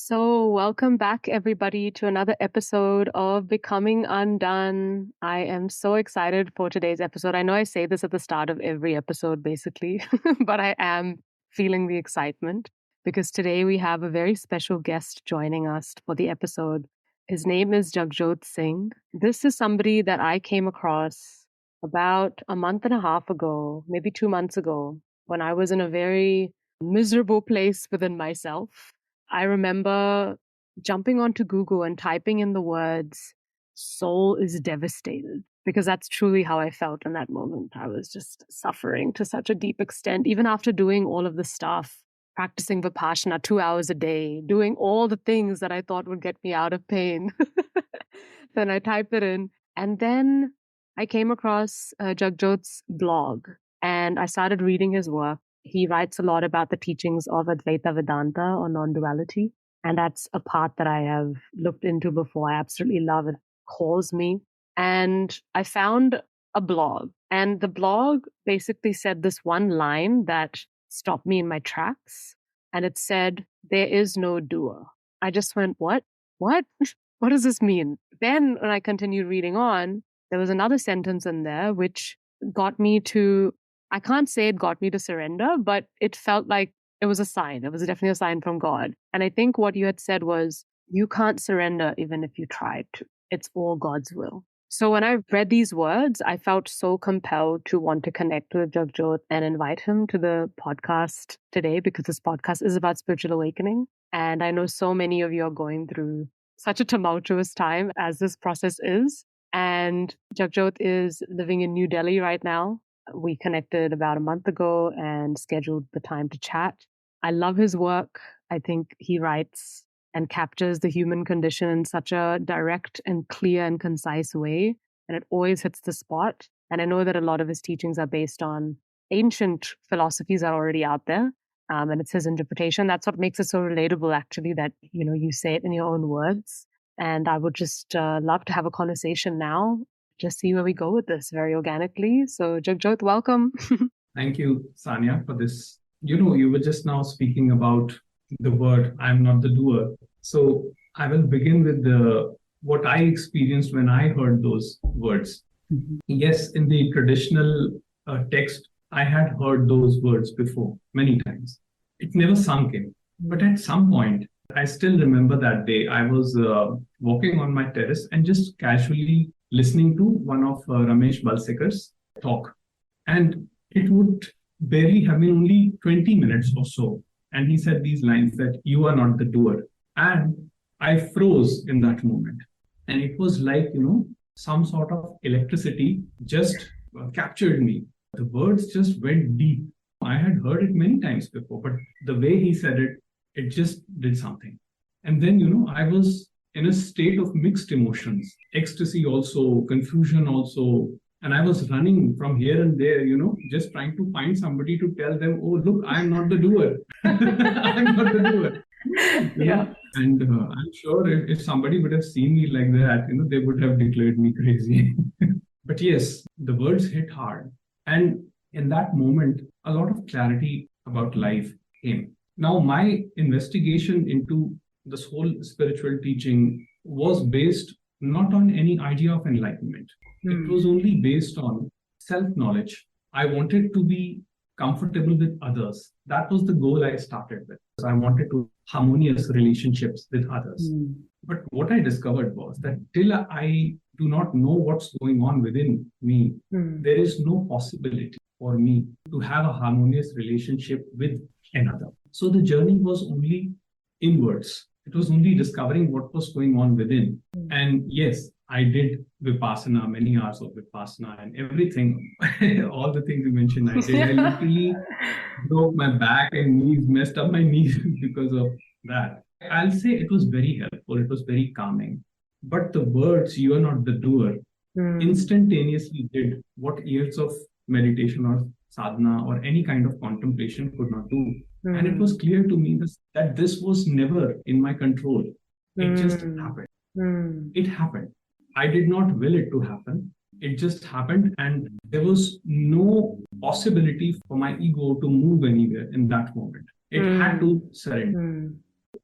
So, welcome back, everybody, to another episode of Becoming Undone. I am so excited for today's episode. I know I say this at the start of every episode, basically, but I am feeling the excitement because today we have a very special guest joining us for the episode. His name is Jagjot Singh. This is somebody that I came across about a month and a half ago, maybe 2 months ago, when I was in a very miserable place within myself. I remember jumping onto Google and typing in the words, soul is devastated, because that's truly how I felt in that moment. I was just suffering to such a deep extent, even after doing all of the stuff, practicing Vipassana 2 hours a day, doing all the things that I thought would get me out of pain. Then I typed it in. And then I came across Jagjot's blog and I started reading his work. He writes a lot about the teachings of Advaita Vedanta or non-duality. And that's a part that I have looked into before. I absolutely love it. It calls me. And I found a blog. And the blog basically said this one line that stopped me in my tracks. And it said, there is no doer. I just went, what? What? What does this mean? Then when I continued reading on, there was another sentence in there which got me to, I can't say it got me to surrender, but it felt like it was a sign. It was definitely a sign from God. And I think what you had said was, you can't surrender even if you tried to. It's all God's will. So when I read these words, I felt so compelled to want to connect with Jagjot and invite him to the podcast today, because this podcast is about spiritual awakening. And I know so many of you are going through such a tumultuous time as this process is. And Jagjot is living in New Delhi right now. We connected about a month ago and scheduled the time to chat. I love his work. I think he writes and captures the human condition in such a direct and clear and concise way. And it always hits the spot. And I know that a lot of his teachings are based on ancient philosophies that are already out there. And it's his interpretation. That's what makes it so relatable, actually, that, you say it in your own words. And I would just love to have a conversation now, just see where we go with this very organically. So Jagjot, welcome. Thank you, Sanya, for this. You were just now speaking about the word, I'm not the doer. So I will begin with what I experienced when I heard those words. Mm-hmm. Yes, in the traditional text, I had heard those words before many times. It never sunk in. But at some point, I still remember that day, I was walking on my terrace and just casually listening to one of Ramesh Balsekar's talk. And it would barely have been only 20 minutes or so. And he said these lines that you are not the doer. And I froze in that moment. And it was like, some sort of electricity just captured me. The words just went deep. I had heard it many times before, but the way he said it, it just did something. And then, I was in a state of mixed emotions, ecstasy also, confusion also. And I was running from here and there, just trying to find somebody to tell them, oh, look, I'm not the doer. I'm not the doer. Yeah. And I'm sure if somebody would have seen me like that, they would have declared me crazy. But yes, the words hit hard. And in that moment, a lot of clarity about life came. Now, my investigation into this whole spiritual teaching was based not on any idea of enlightenment. It was only based on self-knowledge. I wanted to be comfortable with others. That was the goal I started with. I wanted to harmonious relationships with others. But what I discovered was that till I do not know what's going on within me, there is no possibility for me to have a harmonious relationship with another. So the journey was only inwards. It was only discovering what was going on within. And yes, I did Vipassana, many hours of Vipassana and everything, all the things you mentioned, I did. I literally broke my back and knees, messed up my knees because of that. I'll say it was very helpful. It was very calming. But the words, you are not the doer, instantaneously did what years of meditation or sadhana or any kind of contemplation could not do. And it was clear to me that this was never in my control. It just happened. It happened. I did not will it to happen. It just happened. And there was no possibility for my ego to move anywhere in that moment. It had to surrender.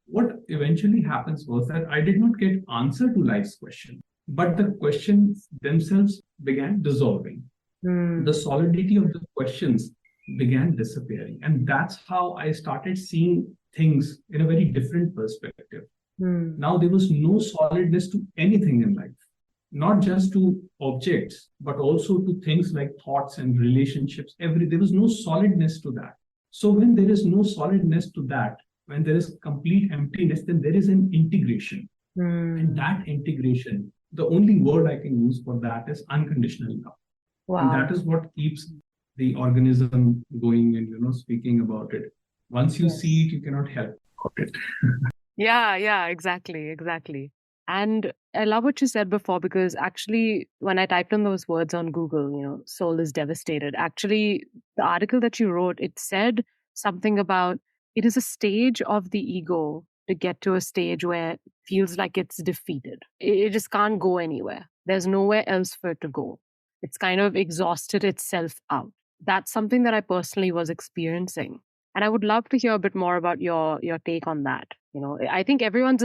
What eventually happens was that I did not get answer to life's question, but the questions themselves began dissolving. The solidity of the questions began disappearing. And that's how I started seeing things in a very different perspective. Now there was no solidness to anything in life, not just to objects, but also to things like thoughts and relationships. There was no solidness to that. So when there is no solidness to that, when there is complete emptiness, then there is an integration. And that integration, the only word I can use for that is unconditional love. Wow. And that is what keeps the organism going and, speaking about it. Once you see it, you cannot help it. Yeah, exactly. And I love what you said before, because actually, when I typed in those words on Google, soul is devastated. Actually, the article that you wrote, it said something about it is a stage of the ego to get to a stage where it feels like it's defeated. It just can't go anywhere. There's nowhere else for it to go. It's kind of exhausted itself out. That's something that I personally was experiencing. And I would love to hear a bit more about your take on that. I think everyone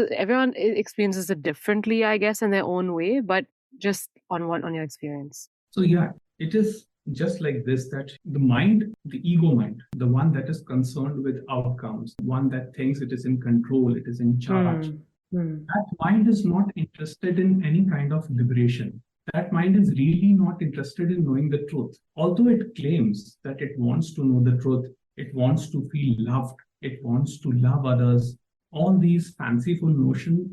experiences it differently, I guess, in their own way, but just on your experience. So yeah, it is just like this, that the mind, the ego mind, the one that is concerned with outcomes, one that thinks it is in control, it is in charge, that mind is not interested in any kind of liberation. That mind is really not interested in knowing the truth. Although it claims that it wants to know the truth, it wants to feel loved, it wants to love others, all these fanciful notions,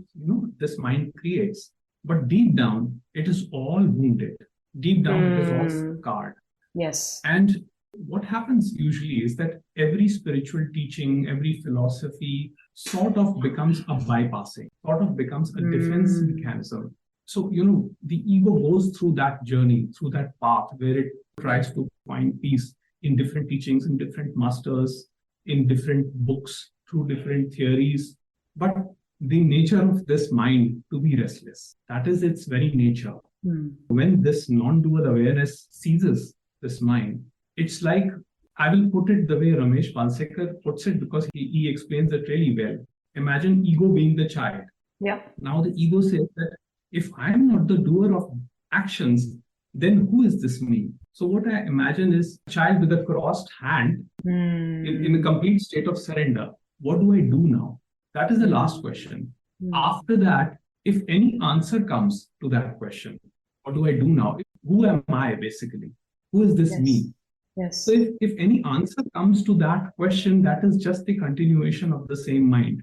this mind creates. But deep down, it is all wounded. Deep down, it is all scarred. Yes. And what happens usually is that every spiritual teaching, every philosophy sort of becomes a bypassing, sort of becomes a defense mechanism. So, the ego goes through that journey, through that path where it tries to find peace in different teachings, in different masters, in different books, through different theories. But the nature of this mind to be restless, that is its very nature. When this non-dual awareness seizes this mind, it's like, I will put it the way Ramesh Balsekar puts it, because he explains it really well. Imagine ego being the child. Yeah. Now the ego says that if I'm not the doer of actions, then who is this me? So what I imagine is a child with a crossed hand in a complete state of surrender. What do I do now? That is the last question. After that, if any answer comes to that question, what do I do now? Who am I, basically? Who is this me? Yes. So if any answer comes to that question, that is just the continuation of the same mind.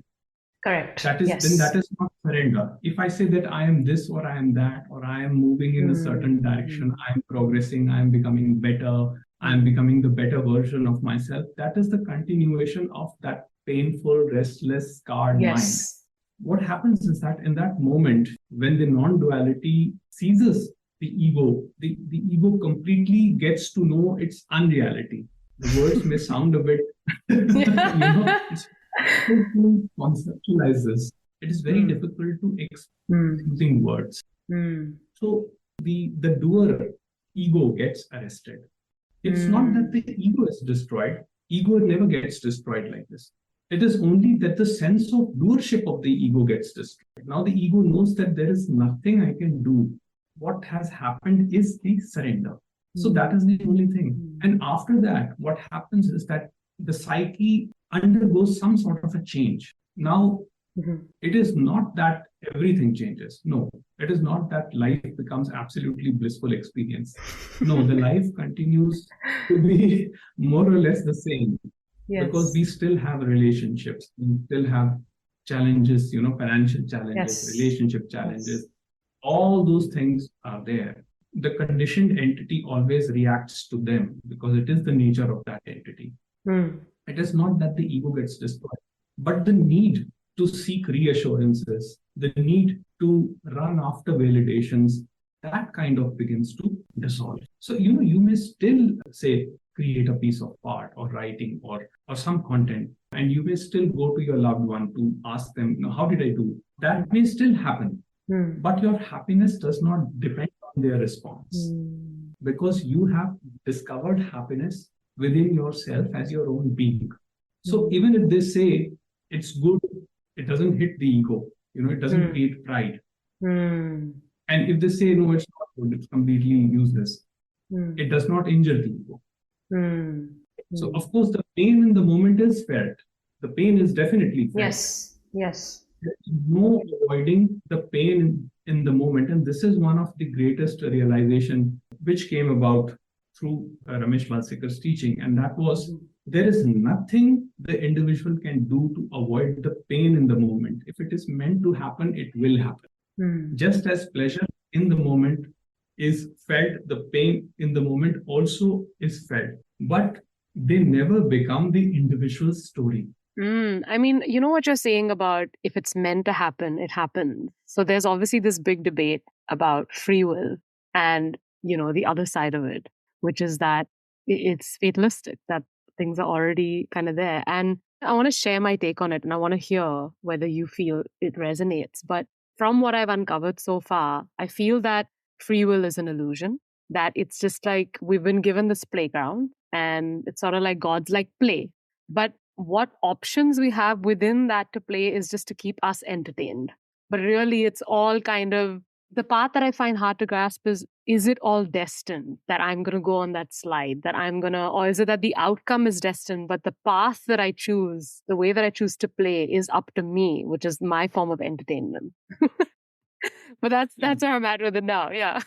Correct. Then that is not surrender. If I say that I am this or I am that, or I am moving in a certain direction, I am progressing, I am becoming better, I am becoming the better version of myself, that is the continuation of that painful, restless, scarred mind. What happens is that in that moment, when the non-duality seizes the ego completely gets to know its unreality. The words may sound a bit, it's conceptualize this. It is very difficult to explain using words. So the doer ego gets arrested. It's not that the ego is destroyed. Ego never gets destroyed like this. It is only that the sense of doership of the ego gets destroyed. Now the ego knows that there is nothing I can do. What has happened is the surrender. So that is the only thing. And after that, what happens is that the psyche undergoes some sort of a change. Now, it is not that everything changes. No, it is not that life becomes absolutely blissful experience. No, the life continues to be more or less the same. Because we still have relationships, we still have challenges, financial challenges, relationship challenges. All those things are there. The conditioned entity always reacts to them because it is the nature of that entity. It is not that the ego gets destroyed, but the need to seek reassurances, the need to run after validations, that kind of begins to dissolve. So, you may still say, create a piece of art or writing or some content, and you may still go to your loved one to ask them, how did I do? That may still happen, but your happiness does not depend on their response, because you have discovered happiness within yourself as your own being. So even if they say it's good, it doesn't hit the ego. It doesn't create pride. Mm. And if they say, no, it's not good, it's completely useless, it does not injure the ego. So, of course, the pain in the moment is felt. The pain is definitely felt. Yes, yes. There is no avoiding the pain in the moment. And this is one of the greatest realization which came about through Ramesh Balsekar's teaching. And that was, there is nothing the individual can do to avoid the pain in the moment. If it is meant to happen, it will happen. Just as pleasure in the moment is felt, the pain in the moment also is felt. But they never become the individual story. I mean, you know what you're saying about if it's meant to happen, it happens. So there's obviously this big debate about free will and, the other side of it, which is that it's fatalistic, that things are already kind of there. And I want to share my take on it and I want to hear whether you feel it resonates. But from what I've uncovered so far, I feel that free will is an illusion, that it's just like we've been given this playground and it's sort of like God's like play. But what options we have within that to play is just to keep us entertained. But really, it's all kind of the part that I find hard to grasp is it all destined that I'm going to go on that slide, or is it that the outcome is destined, but the path that I choose, the way that I choose to play is up to me, which is my form of entertainment. But that's where I'm at with it now. Yeah.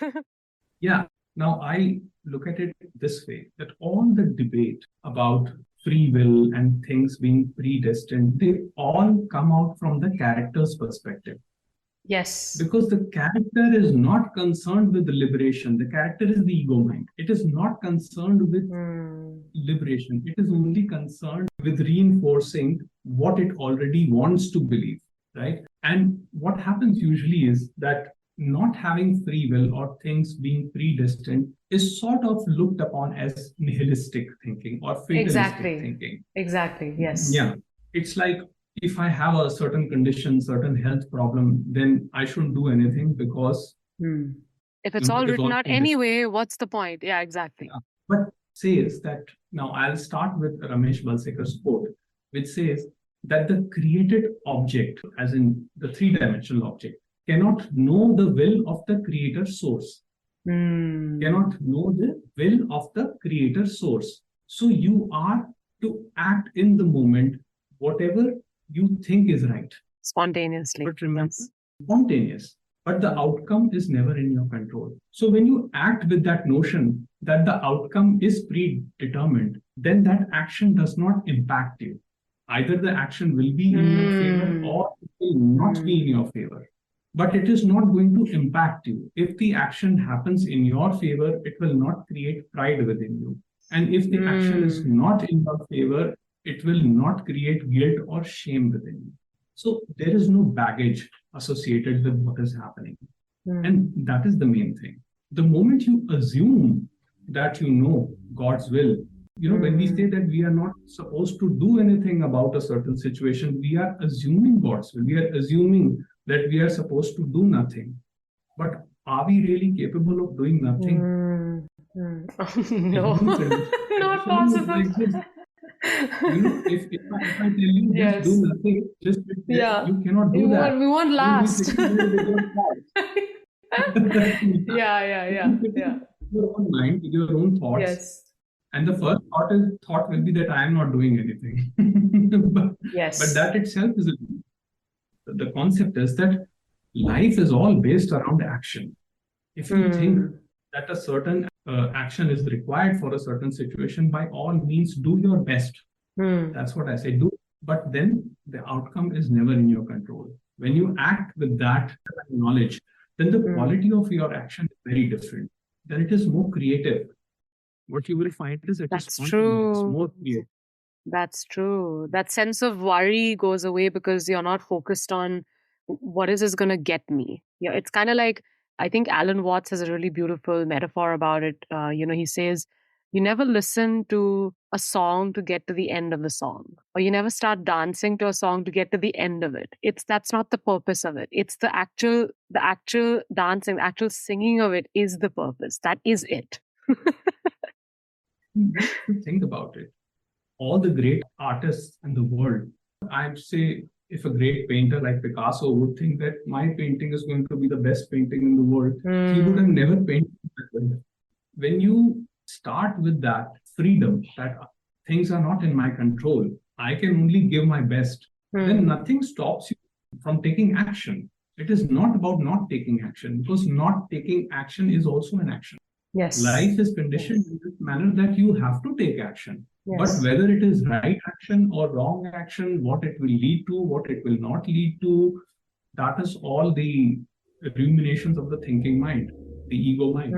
Yeah. Now I look at it this way, that all the debate about free will and things being predestined, they all come out from the character's perspective. Yes. Because the character is not concerned with the liberation. The character is the ego mind. It is not concerned with liberation. It is only concerned with reinforcing what it already wants to believe, right? And what happens usually is that not having free will or things being predestined is sort of looked upon as nihilistic thinking or fatalistic thinking. Exactly. Yes. Yeah. It's like, if I have a certain condition, certain health problem, then I shouldn't do anything because if it's all written out anyway, what's the point? Yeah, exactly. Yeah. But says that, now I'll start with Ramesh Balsekar's quote, which says that the created object, as in the three-dimensional object, cannot know the will of the creator source. Cannot know the will of the creator source. So you are to act in the moment, whatever you think is right. Spontaneously. But remember, spontaneous. But the outcome is never in your control. So when you act with that notion that the outcome is predetermined, then that action does not impact you. Either the action will be in your favor or it will not be in your favor. But it is not going to impact you. If the action happens in your favor, it will not create pride within you. And if the action is not in your favor, it will not create guilt or shame within you. So there is no baggage associated with what is happening. And that is the main thing. The moment you assume that you know God's will, when we say that we are not supposed to do anything about a certain situation, we are assuming God's will. We are assuming that we are supposed to do nothing. But are we really capable of doing nothing? No, not possible. If I tell you just do nothing, just you cannot do that. We won't last. Yeah. Your own mind, with your own thoughts. Yes. And the first thought will be that I am not doing anything. But that itself is the concept is that life is all based around action. If you think that a certain action is required for a certain situation, by all means, do your best. That's what I say, do. But then the outcome is never in your control. When you act with that knowledge, then the quality of your action is very different. Then it is more creative. What you will find is That's true. More creative. That's true. That sense of worry goes away because you're not focused on what is this going to get me. Yeah, it's kind of like, I think Alan Watts has a really beautiful metaphor about it. He says, you never listen to a song to get to the end of the song, or you never start dancing to a song to get to the end of it. That's not the purpose of it. It's the actual dancing, the actual singing of it is the purpose. That is it. Think about it. All the great artists in the world, I'd say if a great painter like Picasso would think that my painting is going to be the best painting in the world, he would have never painted that way. When you start with that freedom, that things are not in my control, I can only give my best, then nothing stops you from taking action. It is not about not taking action, because not taking action is also an action. Yes. Life is conditioned in this manner that you have to take action. Yes. But whether it is right action or wrong action, what it will lead to, what it will not lead to, that is all the ruminations of the thinking mind, the ego mind.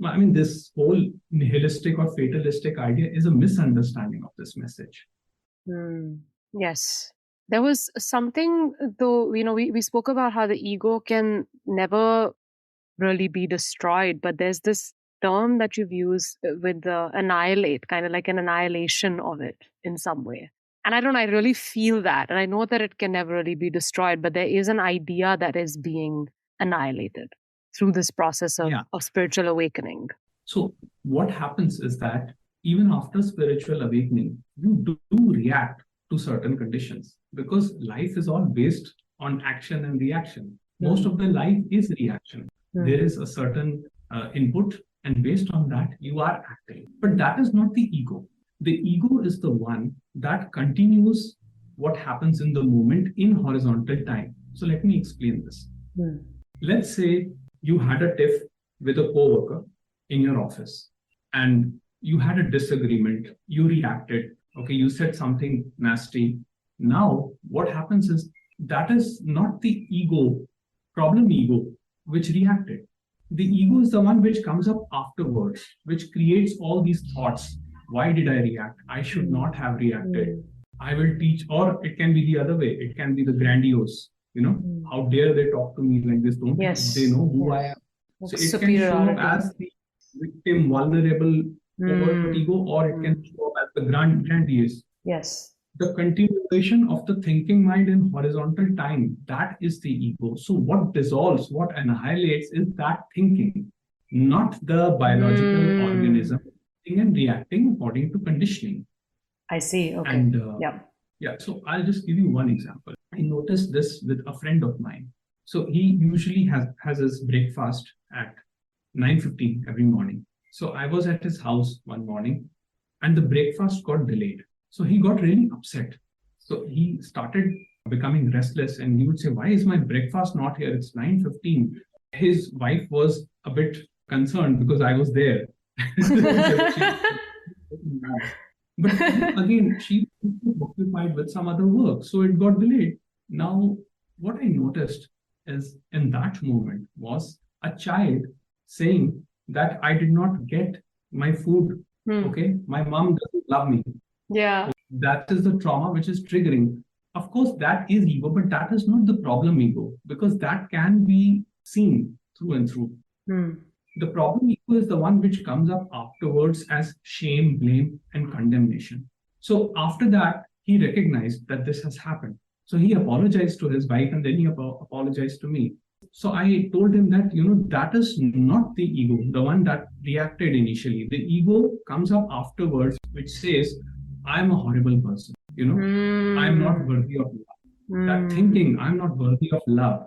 I mean, this whole nihilistic or fatalistic idea is a misunderstanding of this message. Yes. There was something, though, we spoke about how the ego can never really be destroyed, but there's this term that you've used with the annihilate, kind of like an annihilation of it in some way. And I really feel that. And I know that it can never really be destroyed, but there is an idea that is being annihilated through this process of spiritual awakening. So what happens is that even after spiritual awakening, you do react to certain conditions, because life is all based on action and reaction. Most of the life is reaction. There is a certain input, and based on that, you are acting. But that is not the ego. The ego is the one that continues what happens in the moment in horizontal time. So let me explain this. Let's say you had a tiff with a coworker in your office, and you had a disagreement, you reacted, okay, you said something nasty. Now, what happens is that is not the ego, problem ego, which reacted. The ego is the one which comes up afterwards, which creates all these thoughts. Why did I react? I should not have reacted. I will teach, or it can be the other way. It can be the grandiose, how dare they talk to me like this? Don't they know who I am? So it can show up as the victim, vulnerable, overt ego, or it can show up as the grandiose. Yes. The continuation of the thinking mind in horizontal time, that is the ego. So what dissolves, what annihilates is that thinking, not the biological organism thinking and reacting according to conditioning. I see. Okay. And so I'll just give you one example. I noticed this with a friend of mine. So he usually has his breakfast at 9:15 every morning. So I was at his house one morning, and the breakfast got delayed. So he got really upset. So he started becoming restless, and he would say, why is my breakfast not here? It's 9:15. His wife was a bit concerned because I was there. But again, she was occupied with some other work, so it got delayed. Now, what I noticed is in that moment was a child saying that I did not get my food. Okay, my mom doesn't love me. Yeah. That is the trauma which is triggering. Of course, that is ego, but that is not the problem ego, because that can be seen through and through. The problem ego is the one which comes up afterwards as shame, blame, and condemnation. So after that, he recognized that this has happened. So he apologized to his wife, and then he apologized to me. So I told him that, that is not the ego, the one that reacted initially. The ego comes up afterwards, which says, I'm a horrible person. I'm not worthy of love. That thinking, I'm not worthy of love.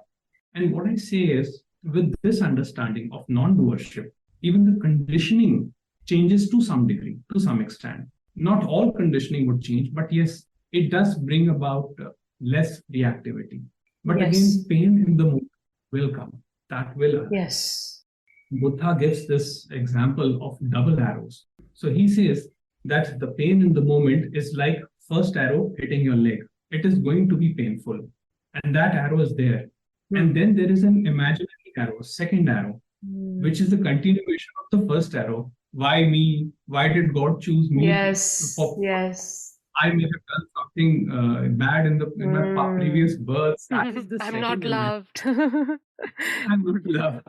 And what I say is, with this understanding of non-doership, even the conditioning changes to some degree, to some extent. Not all conditioning would change, but yes, it does bring about less reactivity. But again, pain in the moment will come. That will. Yes. Buddha gives this example of double arrows. So he says that the pain in the moment is like first arrow hitting your leg. It is going to be painful. And that arrow is there. And then there is an imaginary arrow, second arrow, which is the continuation of the first arrow. Why me? Why did God choose me? Yes. Yes. I may have done something bad in my previous births. I'm not loved. I'm not loved.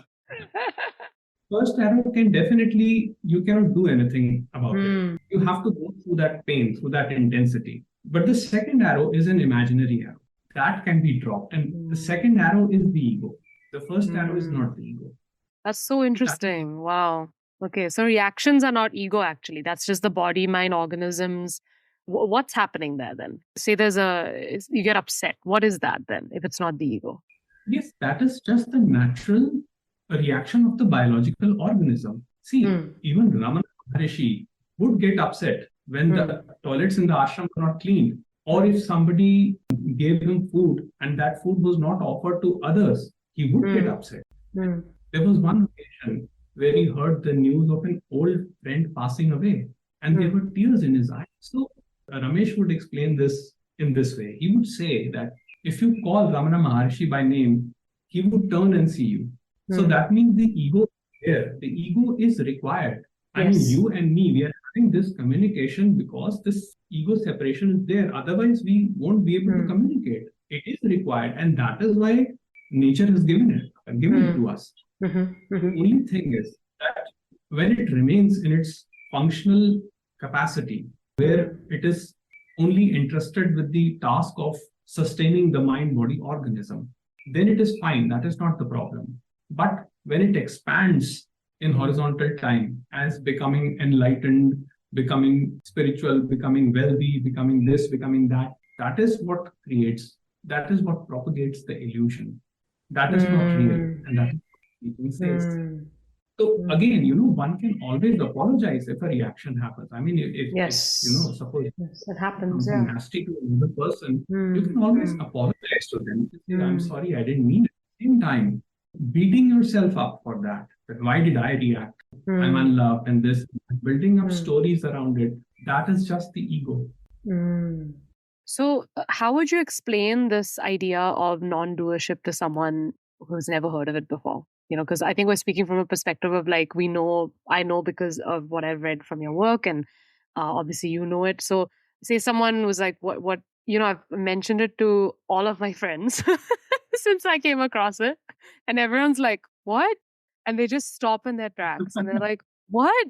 First arrow can definitely, you cannot do anything about it. You have to go through that pain, through that intensity. But the second arrow is an imaginary arrow. That can be dropped. And the second arrow is the ego. The first arrow is not the ego. That's so interesting. Wow. Okay. So reactions are not ego, actually. That's just the body, mind, organisms What's happening there then? Say you get upset. What is that then, if it's not the ego? Yes, that is just the natural reaction of the biological organism. See, even Ramana Maharishi would get upset when the toilets in the ashram were not cleaned, or if somebody gave him food and that food was not offered to others, he would get upset. There was one occasion where he heard the news of an old friend passing away, and there were tears in his eyes. So Ramesh would explain this in this way. He would say that if you call Ramana Maharshi by name, he would turn and see you. So that means the ego is there. The ego is required. I mean, you and me, we are having this communication because this ego separation is there. Otherwise, we won't be able to communicate. It is required. And that is why nature has given it to us. The only thing is that when it remains in its functional capacity, where it is only interested with the task of sustaining the mind-body organism, then it is fine. That is not the problem. But when it expands in horizontal time as becoming enlightened, becoming spiritual, becoming wealthy, becoming this, becoming that, that is what creates, that is what propagates the illusion. That is not real. And that is what he says. So again, one can always apologize if a reaction happens. I mean, if suppose it happens, something nasty to another person, you can always apologize to them. Say, I'm sorry, I didn't mean it. At the same time, beating yourself up for that. Why did I react? I'm unloved and this, building up stories around it. That is just the ego. So how would you explain this idea of non-doership to someone who's never heard of it before? Because I think we're speaking from a perspective of like, I know because of what I've read from your work, and obviously you know it. So say someone was like, what, I've mentioned it to all of my friends since I came across it, and everyone's like, what? And they just stop in their tracks and they're like, what?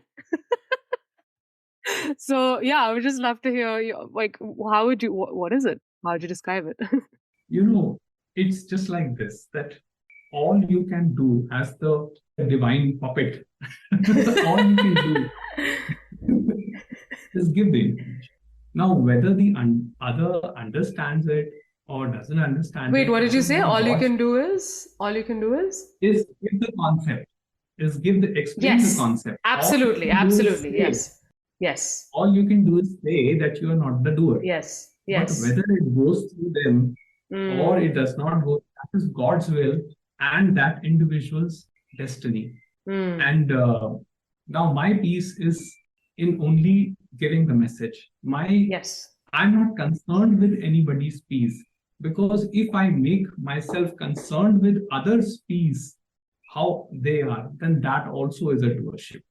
So yeah, I would just love to hear, like, how would you, what is it? How would you describe it? It's just like this, that all you can do as the divine puppet, all you can do is give the information. Now, whether the other understands it or doesn't understand Wait, it. what did you say? All you can do is? Is give the concept. Explain the concept. Absolutely. Yes. All you can do is say that you are not the doer. Yes. But whether it goes through them or it does not go, that is God's will and that individual's destiny. And now my piece is in only giving the message. I'm not concerned with anybody's peace, because if I make myself concerned with others' peace, how they are, then that also is a doership.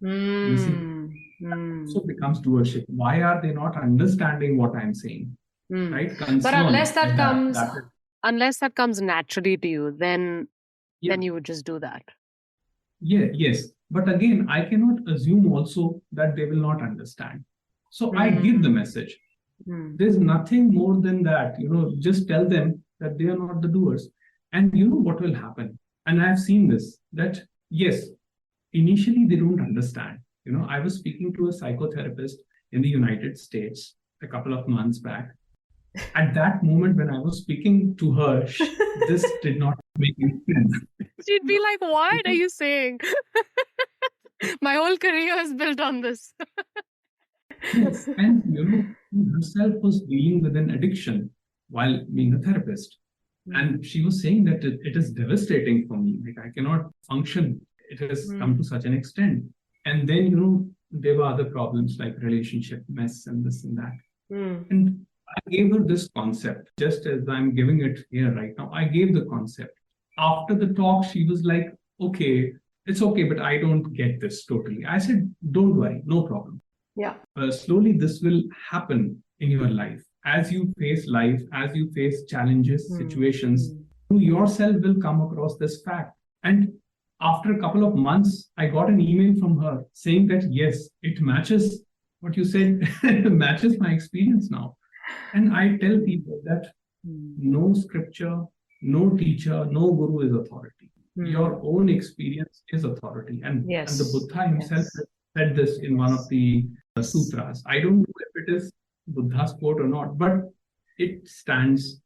You see? So it becomes doership. Why are they not understanding what I'm saying? Right? But unless that comes naturally to you, then you would just do that. Yes. But again, I cannot assume also that they will not understand. So I give the message. There's nothing more than that. Just tell them that they are not the doers. And you know what will happen? And I've seen this, that yes, initially they don't understand. I was speaking to a psychotherapist in the United States a couple of months back. At that moment when I was speaking to her, this did not make any sense. She'd be like, what are you saying? My whole career is built on this. Yes, and herself was dealing with an addiction while being a therapist. And she was saying that it is devastating for me. Like, I cannot function. It has come to such an extent. And then, there were other problems like relationship mess and this and that. And I gave her this concept, just as I'm giving it here right now. I gave the concept. After the talk, she was like, okay, it's okay, but I don't get this totally. I said, don't worry, no problem. Yeah. Slowly, this will happen in your life. As you face life, as you face challenges, situations, you yourself will come across this fact. And after a couple of months, I got an email from her saying that, yes, it matches what you said, it matches my experience now. And I tell people that no scripture, no teacher, no guru is authority. Your own experience is authority. And the Buddha himself said this in one of the sutras. I don't know if it is Buddha's quote or not, but it stands.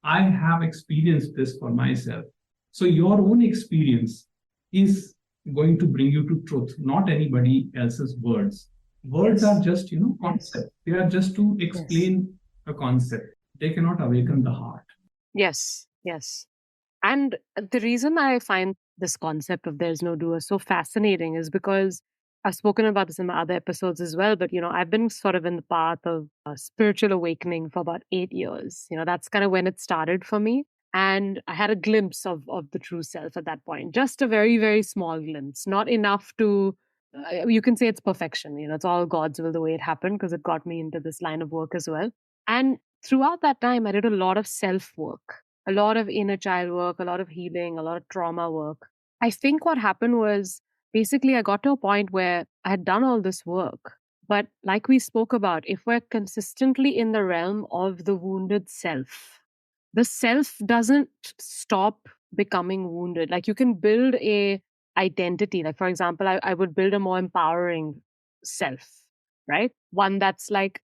I have experienced this for myself. So your own experience is going to bring you to truth, not anybody else's words. Words Yes. are just, concept. They are just to explain a concept. They cannot awaken the heart. Yes. Yes. And the reason I find this concept of there's no doer so fascinating is because I've spoken about this in my other episodes as well. But, I've been sort of in the path of spiritual awakening for about 8 years. That's kind of when it started for me. And I had a glimpse of the true self at that point, just a very, very small glimpse, not enough to, you can say it's perfection. It's all God's will the way it happened because it got me into this line of work as well. And throughout that time, I did a lot of self work, a lot of inner child work, a lot of healing, a lot of trauma work. I think what happened was basically I got to a point where I had done all this work. But like we spoke about, if we're consistently in the realm of the wounded self, the self doesn't stop becoming wounded. Like you can build a identity. Like, for example, I would build a more empowering self, right? One that's like,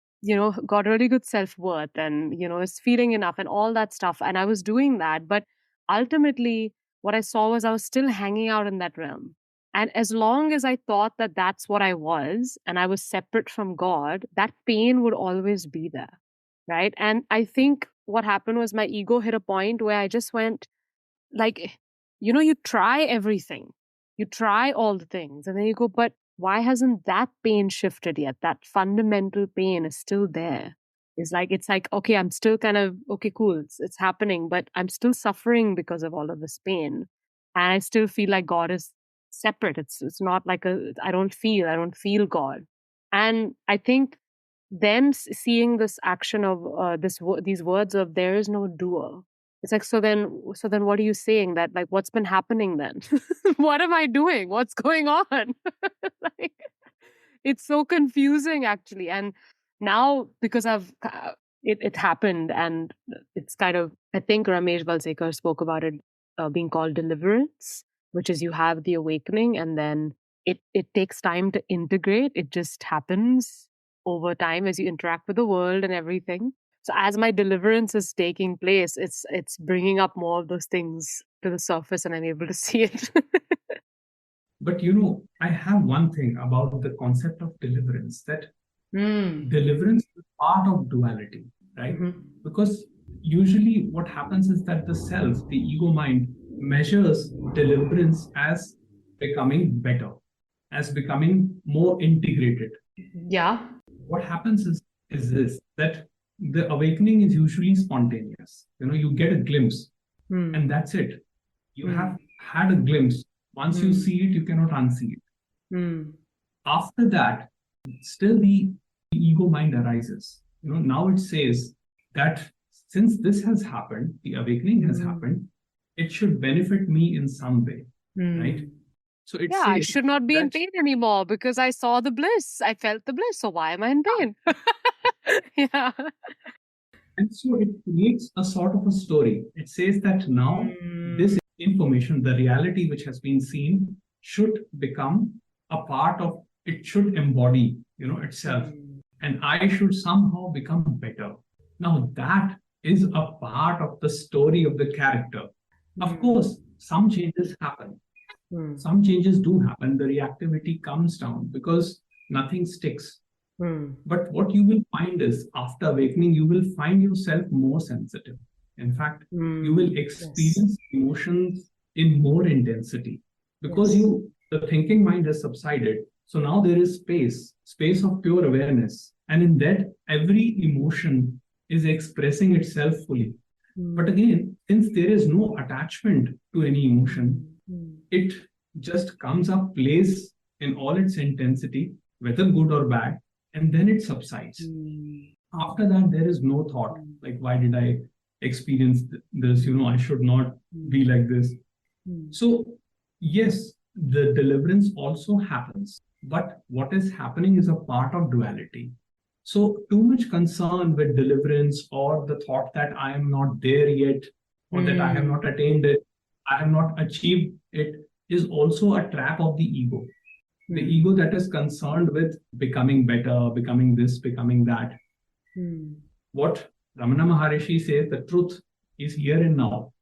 got really good self-worth and, is feeling enough and all that stuff. And I was doing that. But ultimately, what I saw was I was still hanging out in that realm. And as long as I thought that that's what I was and I was separate from God, that pain would always be there. Right. And I think what happened was my ego hit a point where I just went, like, you try everything, you try all the things, and then you go, but why hasn't that pain shifted yet? That fundamental pain is still there. It's like, okay, I'm still kind of, okay, cool, it's happening, but I'm still suffering because of all of this pain. And I still feel like God is separate. It's not like I don't feel God. And I think then seeing this action of these words of there is no doer, it's like, so then what are you saying? That, like, what's been happening then? What am I doing? What's going on? Like, it's so confusing actually. And now, because it happened, and it's kind of, I think Ramesh Balsekar spoke about it being called deliverance, which is you have the awakening and then it takes time to integrate. It just happens over time as you interact with the world and everything. So as my deliverance is taking place, it's bringing up more of those things to the surface, and I'm able to see it. But I have one thing about the concept of deliverance, that deliverance is part of duality, right? Because usually what happens is that the self, the ego mind, measures deliverance as becoming better, as becoming more integrated. Yeah. What happens is this, that the awakening is usually spontaneous. You get a glimpse and that's it. You have had a glimpse. Once you see it, you cannot unsee it. After that, still the ego mind arises. Now it says that since this has happened, the awakening has happened, it should benefit me in some way, right? So it Yeah, I says should not be in that, pain anymore because I saw the bliss. I felt the bliss. So why am I in pain? Yeah. and so it creates a sort of a story. It says that now this information, the reality which has been seen, should become a part of it, should embody, itself. And I should somehow become better. Now that is a part of the story of the character. Of course, some changes happen. Some changes do happen. The reactivity comes down because nothing sticks. But what you will find is after awakening, you will find yourself more sensitive. In fact, you will experience emotions in more intensity because the thinking mind has subsided. So now there is space of pure awareness. And in that, every emotion is expressing itself fully. But again, since there is no attachment to any emotion, it just comes up, plays in all its intensity, whether good or bad, and then it subsides. After that, there is no thought like, why did I experience this? I should not be like this. So, yes, the deliverance also happens, but what is happening is a part of duality. So, too much concern with deliverance or the thought that I am not there yet, or that I have not attained it, I have not achieved it, is also a trap of the ego. The ego that is concerned with becoming better, becoming this, becoming that. What Ramana Maharishi says, the truth is here and now.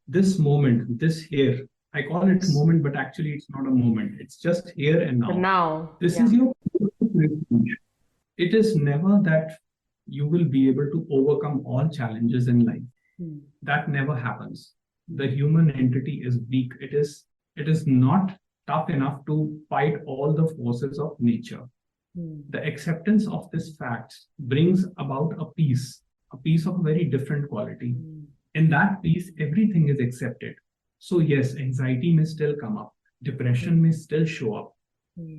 This moment, this here, I call it moment, but actually it's not a moment. It's just here and now. This is your refuge. It is never that you will be able to overcome all challenges in life. That never happens. The human entity is weak. It is not tough enough to fight all the forces of nature. The acceptance of this fact brings about a peace of a very different quality. In that peace, everything is accepted. So yes, anxiety may still come up, depression may still show up,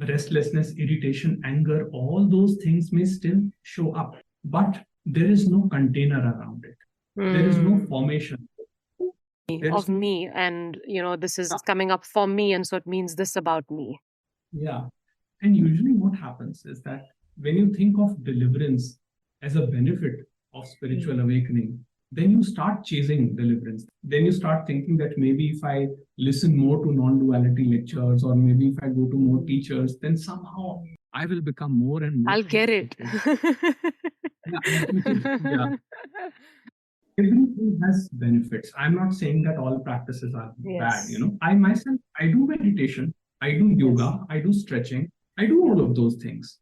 restlessness, irritation, anger, all those things may still show up, but there is no container around it. There is no formation of me, and this is coming up for me, and so it means this about me. Yeah. And usually what happens is that when you think of deliverance as a benefit of spiritual awakening, then you start chasing deliverance. Then you start thinking that maybe if I listen more to non-duality lectures, or maybe if I go to more teachers, then somehow I will become more and more. I'll get it. Yeah. Everything has benefits. I'm not saying that all practices are bad. I myself, I do meditation, I do yoga, I do stretching, I do all of those things,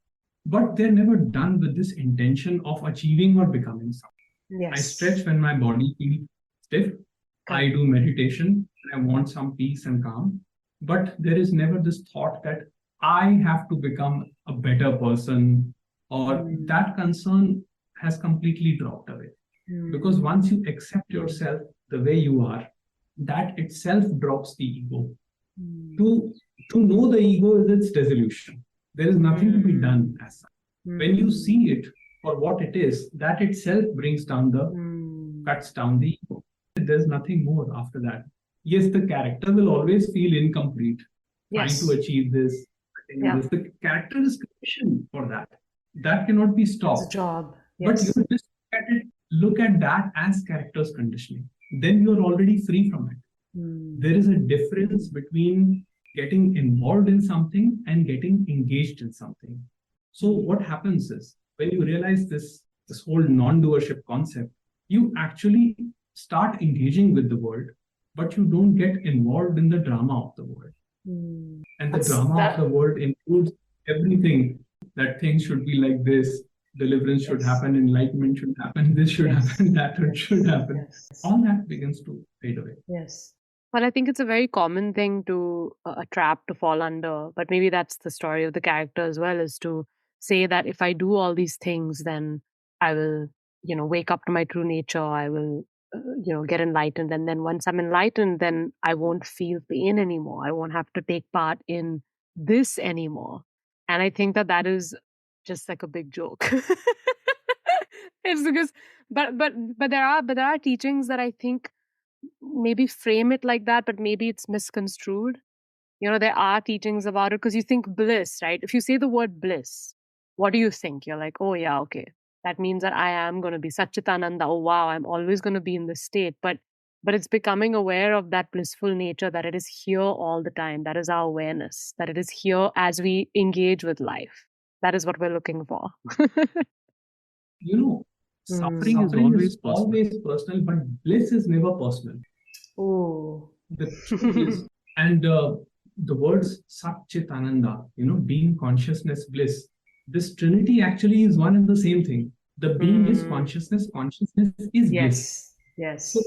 but they're never done with this intention of achieving or becoming something. I stretch when my body feels stiff. I do meditation. I want some peace and calm, but there is never this thought that I have to become a better person, or that concern has completely dropped away. Because once you accept yourself the way you are, that itself drops the ego. To know the ego is its dissolution. There is nothing to be done as such. When you see it for what it is, that itself brings down cuts down the ego. There's nothing more after that. Yes, the character will always feel incomplete, trying to achieve this. The character is commissioned for that. That cannot be stopped. It's a job. But you just look at that as character's conditioning. Then you're already free from it. There is a difference between getting involved in something and getting engaged in something. So what happens is, when you realize this whole non-doership concept, you actually start engaging with the world, but you don't get involved in the drama of the world. And the drama of the world includes everything, that things should be like this, deliverance should happen, enlightenment should happen, this should happen, that should happen. All that begins to fade away. Well, I think it's a very common thing to a trap to fall under, but maybe that's the story of the character as well, is to say that if I do all these things, then I will, wake up to my true nature. I will, get enlightened. And then once I'm enlightened, then I won't feel pain anymore. I won't have to take part in this anymore. And I think that is just like a big joke. It's because, but there are teachings that I think maybe frame it like that, but maybe it's misconstrued. There are teachings about it, because you think bliss, right? If you say the word bliss, what do you think? You're like, oh yeah, okay, that means that I am going to be Satchitananda. Oh wow, I'm always going to be in this state. But it's becoming aware of that blissful nature, that it is here all the time. That is our awareness, that it is here as we engage with life. That is what we're looking for. Suffering is always personal, but bliss is never personal. Oh. The truth is, and the words Satchitananda, being, consciousness, bliss, this trinity actually is one and the same thing. The being is consciousness is bliss. So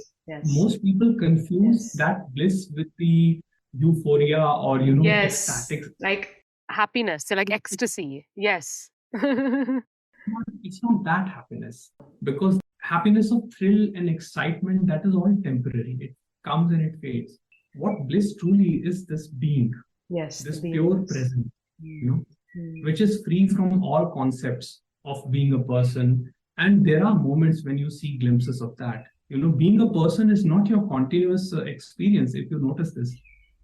most people confuse that bliss with the euphoria or, ecstatic. Like happiness, so like ecstasy. Yes. It's not that happiness, because happiness of thrill and excitement, that is all temporary. It comes and it fades. What bliss truly is, this being, this pure presence, which is free from all concepts of being a person. And there are moments when you see glimpses of that. Being a person is not your continuous experience. If you notice this,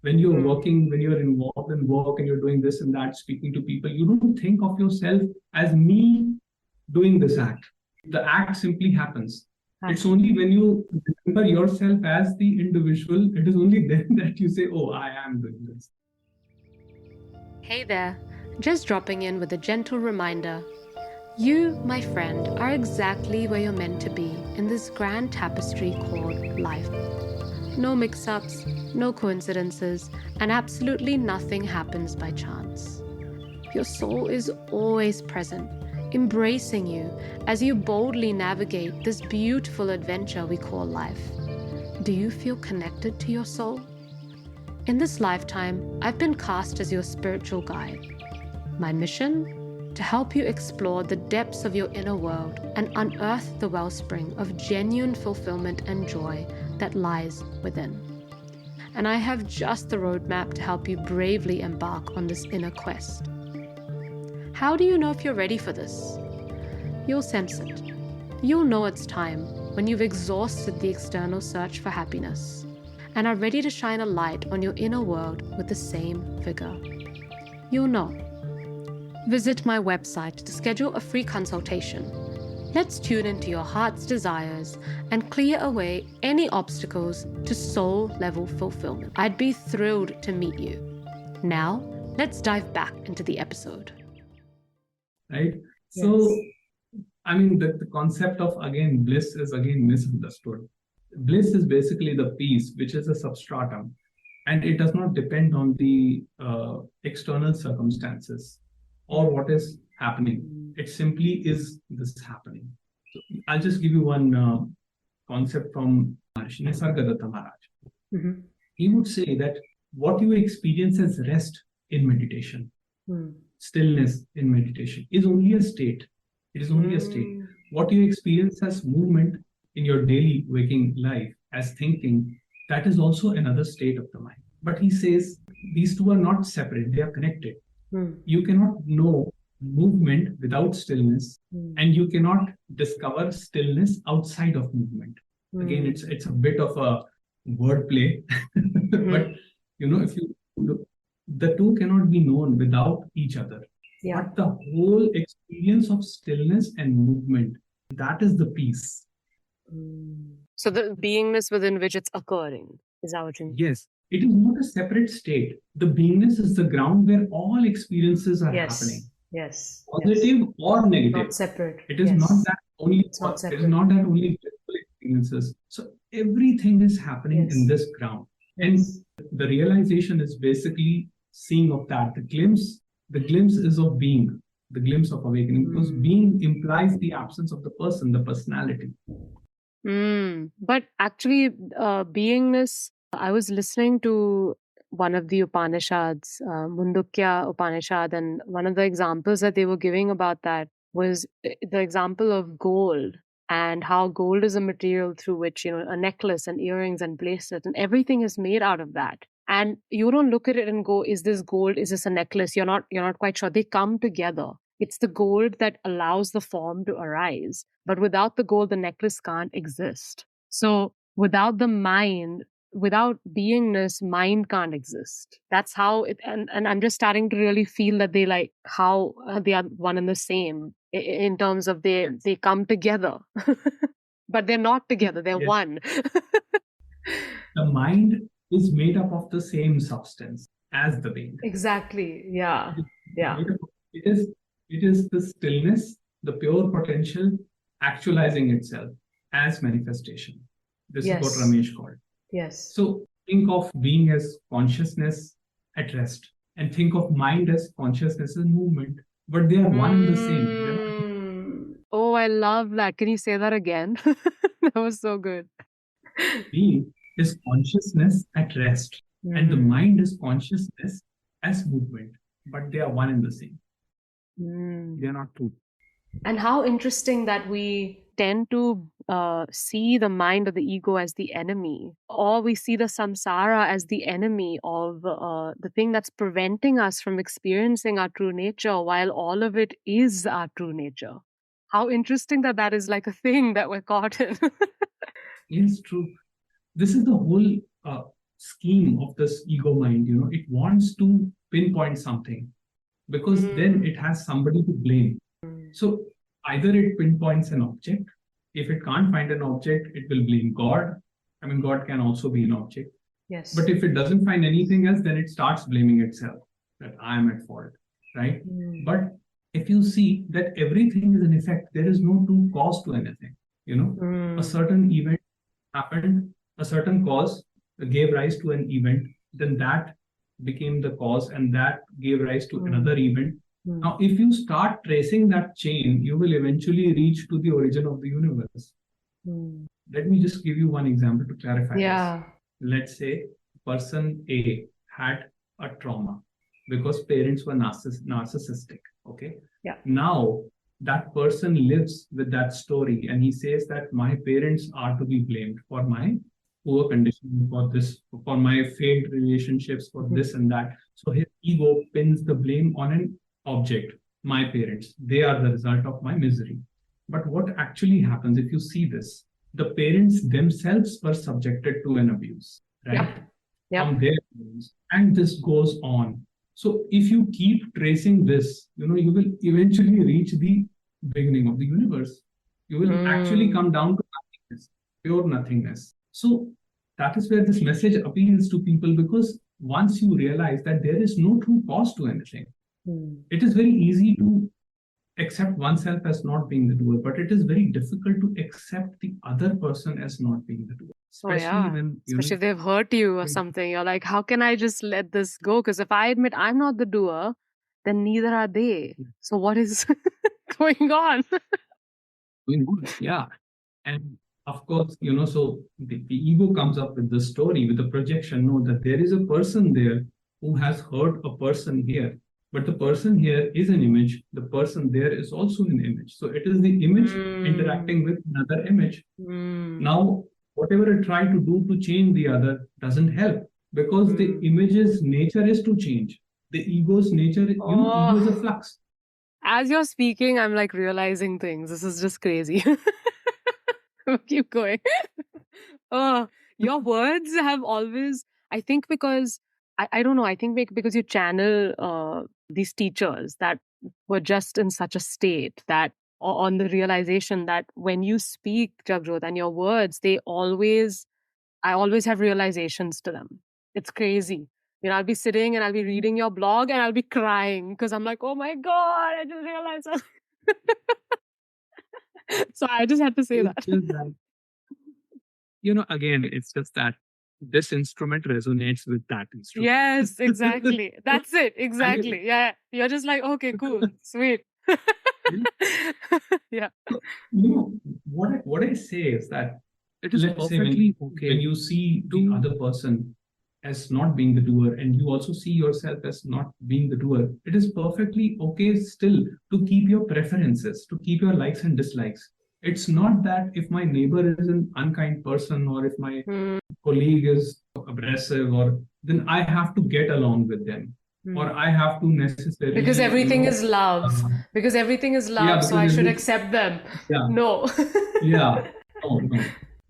when you're working, when you're involved in work and you're doing this and that, speaking to people, you don't think of yourself as me doing this act. The act simply happens. It's only when you remember yourself as the individual, it is only then that you say, oh, I am doing this. Hey there, just dropping in with a gentle reminder You, my friend, are exactly where you're meant to be in this grand tapestry called life. No mix-ups, no coincidences, and absolutely nothing happens by chance. Your soul is always present, embracing you as you boldly navigate this beautiful adventure we call life. Do you feel connected to your soul? In this lifetime, I've been cast as your spiritual guide. My mission? To help you explore the depths of your inner world and unearth the wellspring of genuine fulfillment and joy that lies within. And I have just the roadmap to help you bravely embark on this inner quest. How do you know if you're ready for this? You'll sense it. You'll know it's time when you've exhausted the external search for happiness and are ready to shine a light on your inner world with the same vigor. You'll know. Visit my website to schedule a free consultation. Let's tune into your heart's desires and clear away any obstacles to soul-level fulfillment. I'd be thrilled to meet you. Now, let's dive back into the episode. Right? Yes. So, I mean, the concept of, again, bliss is again misunderstood. Bliss is basically the peace, which is a substratum, and it does not depend on the external circumstances or what is happening. It simply is this happening. So I'll just give you one concept from Nisargadatta Maharaj. He would say that what you experience as rest in meditation, stillness in meditation, is only a state. It is only a state. What you experience as movement in your daily waking life, as thinking, that is also another state of the mind. But he says these two are not separate, they are connected. You cannot know movement without stillness, and you cannot discover stillness outside of movement. Again, it's a bit of a wordplay, but if you look, the two cannot be known without each other. Yeah. But the whole experience of stillness and movement, that is the peace. So the beingness within which it's occurring, is that what you mean? Yes. It is not a separate state. The beingness is the ground where all experiences are happening. Yes. Positive or negative. Not separate. It is not that only. It is not that only experiences. So everything is happening in this ground, and the realization is basically seeing of that. The glimpse is of being, the glimpse of awakening, because being implies the absence of the person, the personality. But actually, beingness. I was listening to one of the Upanishads, Mundukya Upanishad, and one of the examples that they were giving about that was the example of gold, and how gold is a material through which, a necklace and earrings and bracelets and everything is made out of that. And you don't look at it and go, is this gold? Is this a necklace? You're not quite sure. They come together. It's the gold that allows the form to arise. But without the gold, the necklace can't exist. So without the mind, without beingness, mind can't exist. That's how it, and I'm just starting to really feel that they like how they are one and the same in terms of they come together, but they're not together. They're one. The mind is made up of the same substance as the being. Exactly. Yeah. Yeah. It is the stillness, the pure potential actualizing itself as manifestation. This is what Ramesh called. Yes. So think of being as consciousness at rest, and think of mind as consciousness and movement, but they are one and the same. Oh, I love that. Can you say that again? That was so good. Being is consciousness at rest, and the mind is consciousness as movement, but they are one and the same. They are not two. And how interesting that we tend to see the mind or the ego as the enemy, or we see the samsara as the enemy of the thing that's preventing us from experiencing our true nature, while all of it is our true nature. How interesting that is like a thing that we're caught in. Yes, true. This is the whole scheme of this ego mind. It wants to pinpoint something, because then it has somebody to blame. So either it pinpoints an object. If it can't find an object, it will blame God. I mean, God can also be an object. Yes. But if it doesn't find anything else, then it starts blaming itself, that I am at fault, right? But if you see that everything is an effect, there is no true cause to anything. A certain event happened, a certain cause gave rise to an event, then that became the cause, and that gave rise to another event. Now, if you start tracing that chain, you will eventually reach to the origin of the universe. Let me just give you one example to clarify this. Let's say person A had a trauma because parents were narcissistic. Okay. Now that person lives with that story, and he says that my parents are to be blamed for my poor condition, for this, for my failed relationships, for this and that. So his ego pins the blame on an object, my parents. They are the result of my misery. But what actually happens if you see this? The parents themselves were subjected to an abuse, right? From their parents, and this goes on. So if you keep tracing this, you will eventually reach the beginning of the universe. You will actually come down to nothingness, pure nothingness. So that is where this message appeals to people, because once you realize that there is no true cause to anything, it is very easy to accept oneself as not being the doer, but it is very difficult to accept the other person as not being the doer. Especially when, especially if they've hurt you or something. You're like, how can I just let this go? Because if I admit I'm not the doer, then neither are they. So what is going on? Yeah. And of course, so the ego comes up with the story, with the projection, no, that there is a person there who has hurt a person here. But the person here is an image. The person there is also an image. So it is the image interacting with another image. Now, whatever I try to do to change the other doesn't help, because the image's nature is to change. The ego's nature, ego is a flux. As you're speaking, I'm like realizing things. This is just crazy. Keep going. Your words have always, I think, because I don't know, I think because you channel these teachers that were just in such a state that on the realization that when you speak, Jagjot, and your words, I always have realizations to them. It's crazy. I'll be sitting and I'll be reading your blog and I'll be crying because I'm like, oh my God, I just realized that. So I just had to say that. Again, it's just that this instrument resonates with that instrument. Yes, exactly. That's it. Exactly. Yeah. You're just like, okay, cool. Sweet. Yeah. What I say is that it is perfectly okay when you see the other person as not being the doer, and you also see yourself as not being the doer. It is perfectly okay still to keep your preferences, to keep your likes and dislikes. It's not that if my neighbor is an unkind person, or if my colleague is abrasive, or then I have to get along with them, or I have to necessarily, because everything is love. Because everything is love, so I should accept them. No. No.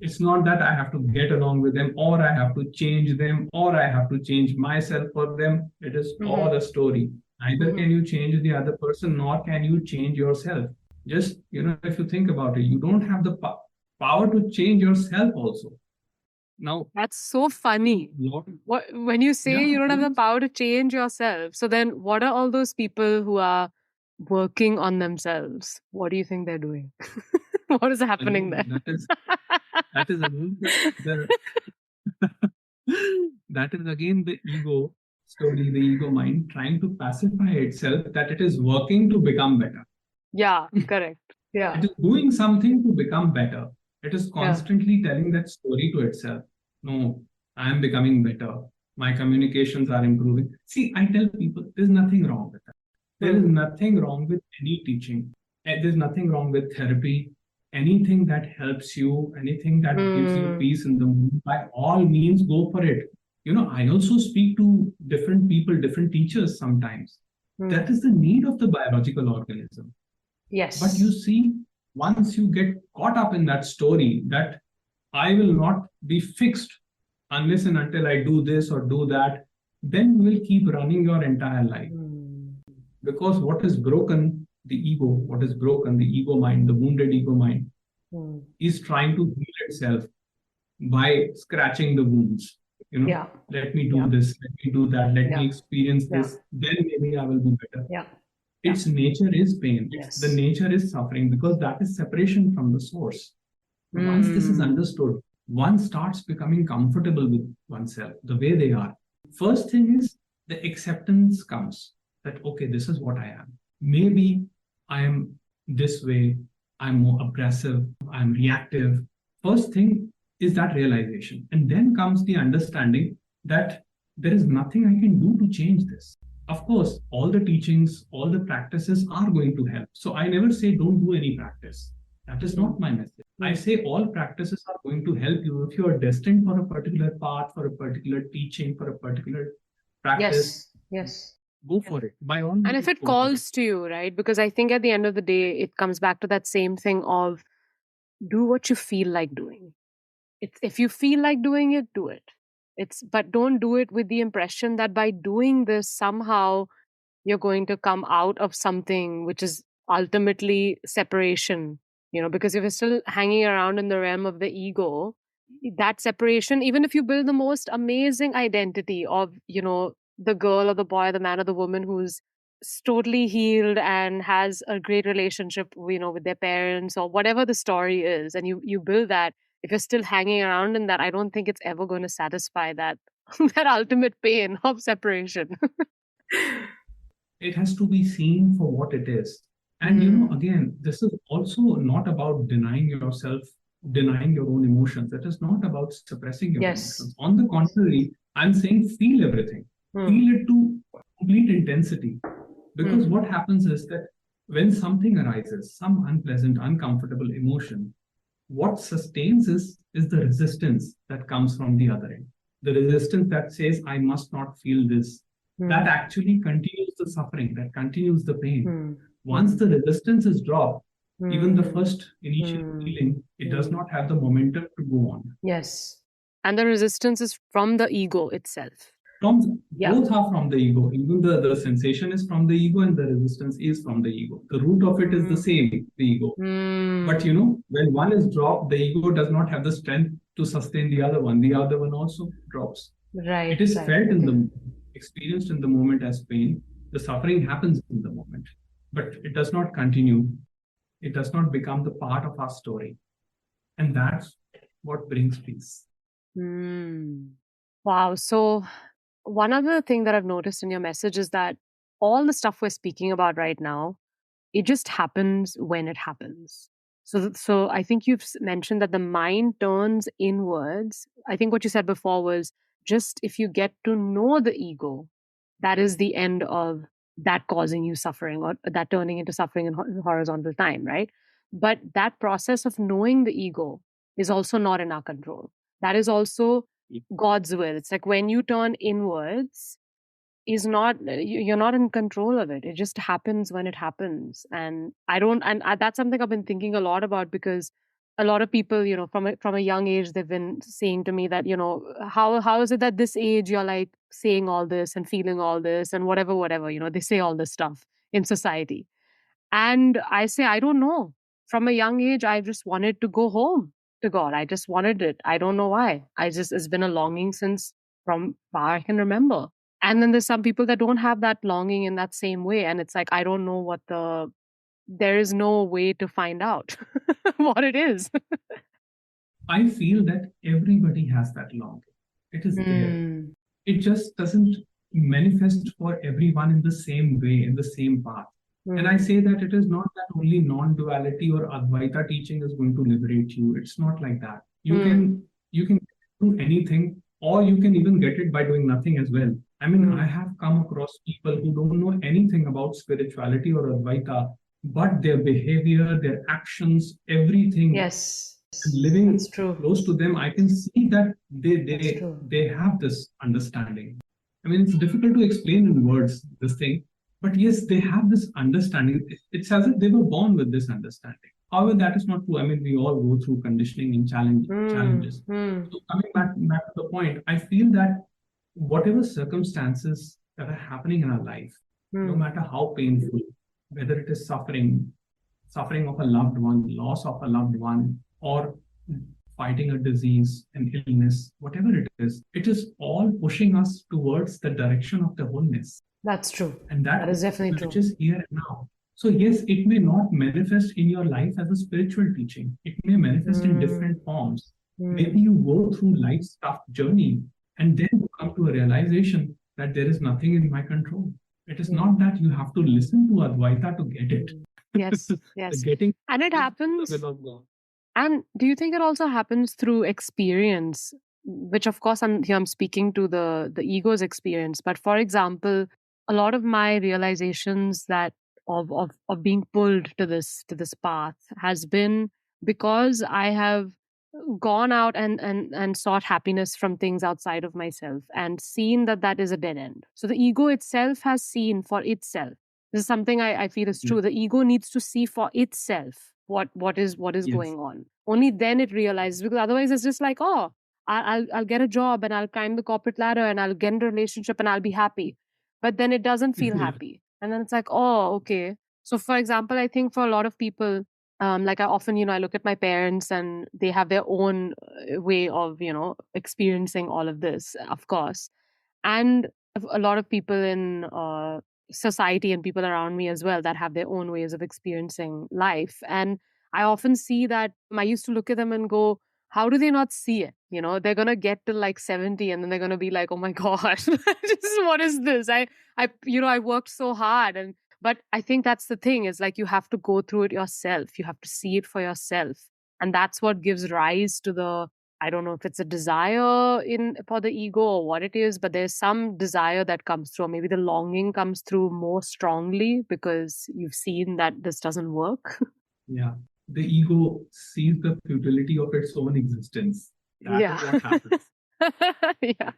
It's not that I have to get along with them, or I have to change them, or I have to change myself for them. It is all a story. Neither can you change the other person, nor can you change yourself. Just, if you think about it, you don't have the power to change yourself also. Now, that's so funny. When you say you don't have the power to change yourself, so then what are all those people who are working on themselves? What do you think they're doing? What is happening there? That is again the ego story, the ego mind trying to pacify itself that it is working to become better. Yeah, correct. Yeah. It is doing something to become better. It is constantly telling that story to itself. No, I am becoming better. My communications are improving. See, I tell people there's nothing wrong with that. There is nothing wrong with any teaching. There's nothing wrong with therapy. Anything that helps you, anything that gives you peace in the moment, by all means, go for it. I also speak to different people, different teachers sometimes. That is the need of the biological organism. Yes. But you see, once you get caught up in that story that I will not be fixed unless and until I do this or do that, then you will keep running your entire life. Because what is broken, the ego, the ego mind, the wounded ego mind, is trying to heal itself by scratching the wounds. Let me do this, let me do that, let me experience this, then maybe I will be better. Its nature is pain. The nature is suffering because that is separation from the source. Once this is understood, one starts becoming comfortable with oneself, the way they are. First thing is the acceptance comes that, okay, this is what I am. Maybe I am this way, I'm more aggressive, I'm reactive. First thing is that realization. And then comes the understanding that there is nothing I can do to change this. Of course, all the teachings, all the practices are going to help. So I never say don't do any practice. That is not my message. I say all practices are going to help you if you are destined for a particular path, for a particular teaching, for a particular practice. Yes. Go for it. By all means. And if it calls to you, right? Because I think at the end of the day, it comes back to that same thing of do what you feel like doing. If you feel like doing it, do it. But don't do it with the impression that by doing this, somehow you're going to come out of something which is ultimately separation, because if you're still hanging around in the realm of the ego, that separation, even if you build the most amazing identity of, the girl or the boy, the man or the woman who's totally healed and has a great relationship, with their parents or whatever the story is, and you build that, if you're still hanging around in that, I don't think it's ever going to satisfy that that ultimate pain of separation. It has to be seen for what it is. And again, this is also not about denying yourself, denying your own emotions. It is not about suppressing your emotions. On the contrary, I'm saying feel everything. Feel it to complete intensity. Because what happens is that when something arises, some unpleasant, uncomfortable emotion, what sustains is the resistance that comes from the other end. The resistance that says, I must not feel this. That actually continues the suffering, that continues the pain. Once the resistance is dropped, even the first initial feeling, it does not have the momentum to go on. Yes. And the resistance is from the ego itself. Both are from the ego. Even the sensation is from the ego and the resistance is from the ego. The root of it is the same, the ego. But when one is dropped, the ego does not have the strength to sustain the other one. The other one also drops. Right. It is felt in the experienced in the moment as pain. The suffering happens in the moment, but it does not continue. It does not become the part of our story. And that's what brings peace. Wow. So one other thing that I've noticed in your message is that all the stuff we're speaking about right now, it just happens when it happens. So I think you've mentioned that the mind turns inwards. I think what you said before was just if you get to know the ego, that is the end of that causing you suffering or that turning into suffering in horizontal time, right? But that process of knowing the ego is also not in our control. That is also God's will. It's like when you turn inwards, you're not in control of it. It just happens when it happens. And that's something I've been thinking a lot about, because a lot of people, from a young age, they've been saying to me that, how is it that this age you're like saying all this and feeling all this and whatever, they say all this stuff in society. And I say, I don't know. From a young age, I just wanted to go home to God. I just wanted it. I don't know why. It's been a longing since from far I can remember. And then there's some people that don't have that longing in that same way. And it's like, I don't know there is no way to find out what it is. I feel that everybody has that longing. It is there. It just doesn't manifest for everyone in the same way, in the same path. And I say that it is not that only non-duality or Advaita teaching is going to liberate you. It's not like that. You can do anything, or you can even get it by doing nothing as well. I mean, I have come across people who don't know anything about spirituality or Advaita, but their behavior, their actions, everything. Yes. Living close to them, I can see that they have this understanding. I mean, it's difficult to explain in words, this thing. But yes, they have this understanding. It's as if they were born with this understanding. However, that is not true. I mean, we all go through conditioning and challenges. So coming back to the point, I feel that whatever circumstances that are happening in our life, no matter how painful, whether it is suffering of a loved one, loss of a loved one, or fighting a disease, an illness, whatever it is all pushing us towards the direction of the wholeness. That's true. And that That is definitely which true. is here and now. So yes, it may not manifest in your life as a spiritual teaching. It may manifest in Mm, different forms. mm, Maybe you go through life's tough journey and then you come to a realization that there is nothing in my control. It is yeah. not that you have to listen to Advaita to get it. Mm. Yes, The yes. getting And it is the happens. will of God. And do you think it also happens through experience? Which, of course, I'm speaking to the ego's experience. But for example, a lot of my realizations that of being pulled to this path has been because I have gone out and sought happiness from things outside of myself and seen that that is a dead end. So the ego itself has seen for itself. This is something I feel is Yes, true. The ego needs to see for itself what is yes, going on. Only then it realizes, because otherwise it's just like, oh, I'll get a job and I'll climb the corporate ladder and I'll get into a relationship and I'll be happy. But then it doesn't feel yeah, happy. And then it's like, oh, okay. So for example, I think for a lot of people, like I often, I look at my parents and they have their own way of, experiencing all of this, of course. And a lot of people in society and people around me as well that have their own ways of experiencing life. And I often see that I used to look at them and go, how do they not see it? They're gonna get to like 70 and then they're gonna be like, oh my gosh, what is this? I worked so hard. And but I think that's the thing, is like you have to go through it yourself. You have to see it for yourself. And that's what gives rise to the, I don't know if it's a desire in for the ego or what it is, but there's some desire that comes through. Or maybe the longing comes through more strongly because you've seen that this doesn't work. yeah. The ego sees the futility of its own existence. That Yeah. is what happens. Yeah.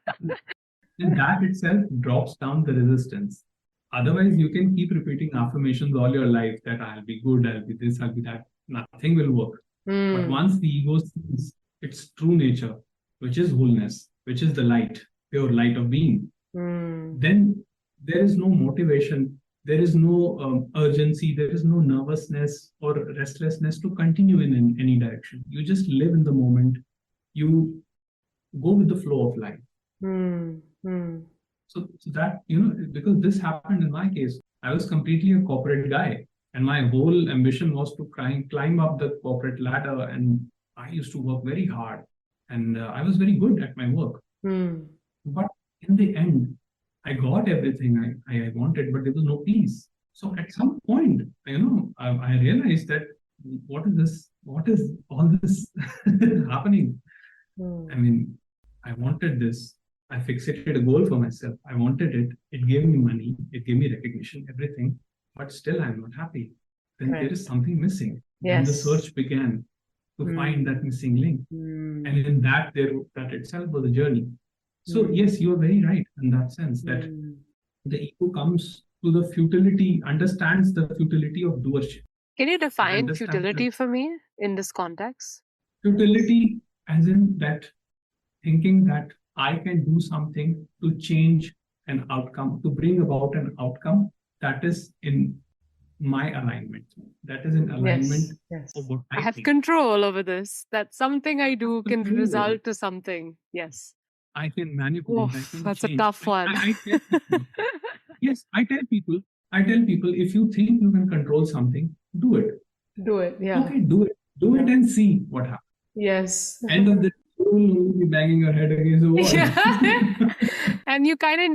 And that itself drops down the resistance. Otherwise, you can keep repeating affirmations all your life that I'll be good, I'll be this, I'll be that. Nothing will work. But Mm, once the ego sees its true nature, which is wholeness, which is the light, pure light of being, mm, then there is no motivation, there is no urgency, there is no nervousness or restlessness to continue in any direction. You just live in the moment, you go with the flow of life. mm, mm. So that, because this happened in my case, I was completely a corporate guy. And my whole ambition was to climb up the corporate ladder. And I used to work very hard. And I was very good at my work. Mm. But in the end, I got everything I wanted, but there was no peace. So at some point, I realized that what is this? What is all this happening? I Mm. mean, I wanted this. I fixated a goal for myself. I wanted it. It gave me money. It gave me recognition, everything. But still, I'm not happy. Then there is Correct. something missing. Then the Yes. search began to find that Mm, missing link. And mm, in that itself was a journey. So, mm, yes, you are very right in that sense that mm. the ego comes to the futility, understands the futility of doership. Can you It define understands the futility for me in this context? futility as in that thinking that I can do something to change an outcome, to bring about an outcome that is in my alignment, that is in alignment Yes, of yes. what I I have think. control over this. That something I do can Control. result to something. Yes. I can manipulate, I Oof, can that's a change. tough one. I tell people, yes, I tell people, if you think you can control something, do it. Do it. Yeah. Okay, do it. Do it Yeah. and see what happens. Yes. End of the day, you will be banging your head against the wall. Yeah. And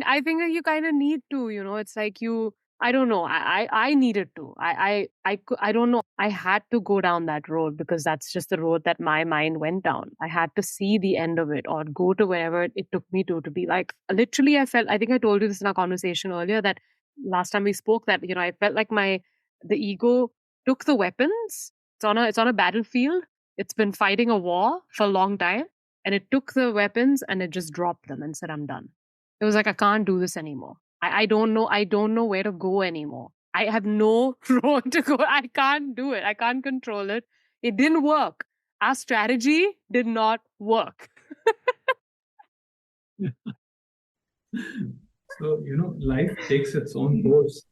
I think that you kind of need to, it's like I don't know. I needed to. I don't know. I had to go down that road because that's just the road that my mind went down. I had to see the end of it or go to wherever it took me to be like, literally, I think I told you this in our conversation earlier that last time we spoke that, I felt like the ego took the weapons. It's on a battlefield. It's been fighting a war for a long time and it took the weapons and it just dropped them and said, I'm done. It was like, I can't do this anymore. I don't know. I don't know where to go anymore. I have no road to go. I can't do it. I can't control it. It didn't work. Our strategy did not work. So, life takes its own course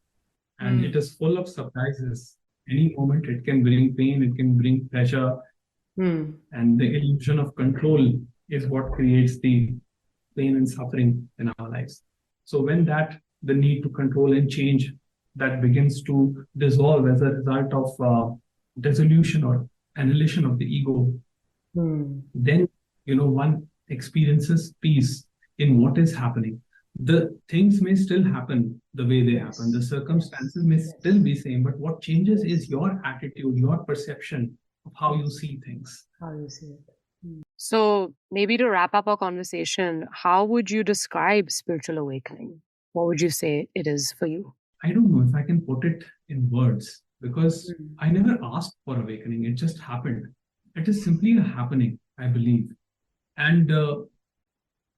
and it Hmm. is full of surprises. Any moment it can bring pain, it can bring pleasure, Hmm. and the illusion of control is what creates the pain and suffering in our lives. So when that the need to control and change that begins to dissolve as a result of dissolution or annihilation of the ego, then one experiences peace in what is happening. The things may still happen the way they happen. The circumstances may still be same, but what changes is your attitude, your perception of how you see things. How you see it. So maybe to wrap up our conversation, how would you describe spiritual awakening? What would you say it is for you? I don't know if I can put it in words because I never asked for awakening. It just happened. It is simply a happening, I believe. And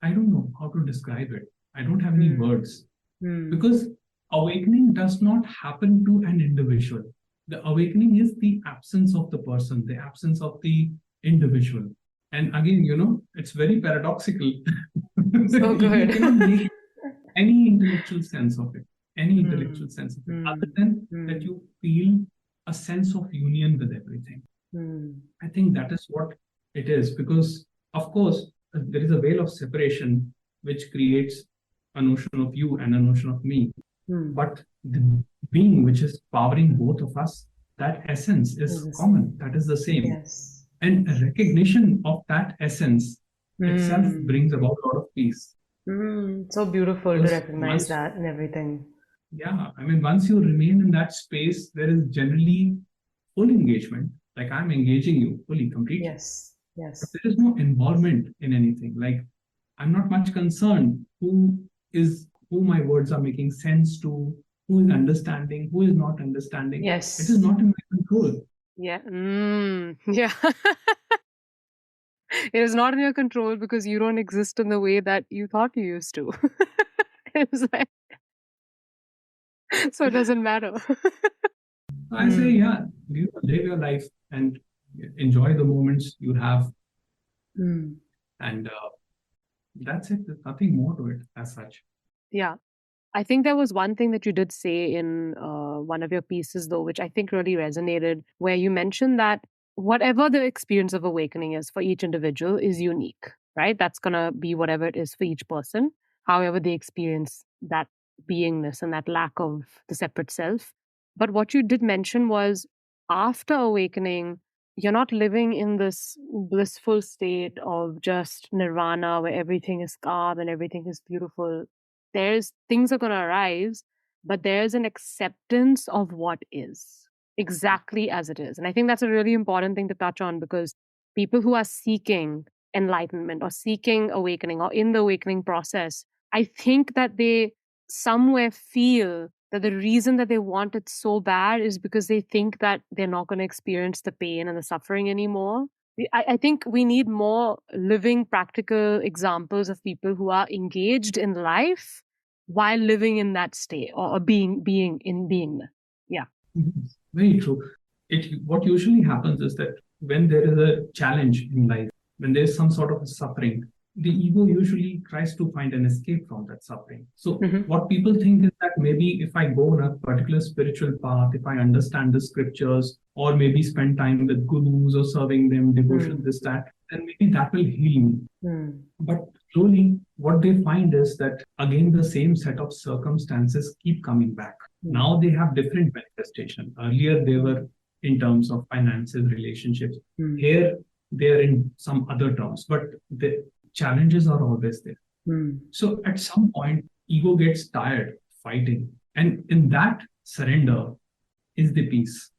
I don't know how to describe it. I don't have any words because awakening does not happen to an individual. The awakening is the absence of the person, the absence of the individual. And again, it's very paradoxical. So good. You cannot make any intellectual sense of it, other than that you feel a sense of union with everything. I think that is what it is, because of course there is a veil of separation which creates a notion of you and a notion of me. But the being which is powering both of us, that essence is common, that is the same. Yes. And a recognition of that essence itself brings about a lot of peace. So beautiful to recognize that and everything. Yeah, once you remain in that space, there is generally full engagement. Like I'm engaging you fully, completely. Yes. But there is no involvement in anything. Like I'm not much concerned who my words are making sense to, who is understanding, who is not understanding. Yes. It is not in my control. Yeah. Yeah. It is not in your control because you don't exist in the way that you thought you used to. It's like, so it doesn't matter. I say, yeah, live your life and enjoy the moments you have. And that's it. There's nothing more to it as such. Yeah. I think there was one thing that you did say in one of your pieces, though, which I think really resonated, where you mentioned that whatever the experience of awakening is for each individual is unique, right? That's going to be whatever it is for each person, however they experience that beingness and that lack of the separate self. But what you did mention was after awakening, you're not living in this blissful state of just nirvana where everything is calm and everything is beautiful. There's things are going to arise, but there's an acceptance of what is exactly as it is. And I think that's a really important thing to touch on, because people who are seeking enlightenment or seeking awakening or in the awakening process, I think that they somewhere feel that the reason that they want it so bad is because they think that they're not going to experience the pain and the suffering anymore. I think we need more living, practical examples of people who are engaged in life while living in that state or being in beingness. Yeah. Very true. What usually happens is that when there is a challenge in life, when there is some sort of suffering, the ego usually tries to find an escape from that suffering. So what people think is that maybe if I go on a particular spiritual path, if I understand the scriptures, or maybe spend time with gurus or serving them, devotion, this, that, then maybe that will heal me. But slowly, what they find is that again, the same set of circumstances keep coming back. Now they have different manifestation. Earlier, they were in terms of finances, relationships. Here, they are in some other terms, but the challenges are always there. So at some point, ego gets tired fighting. And in that surrender is the peace.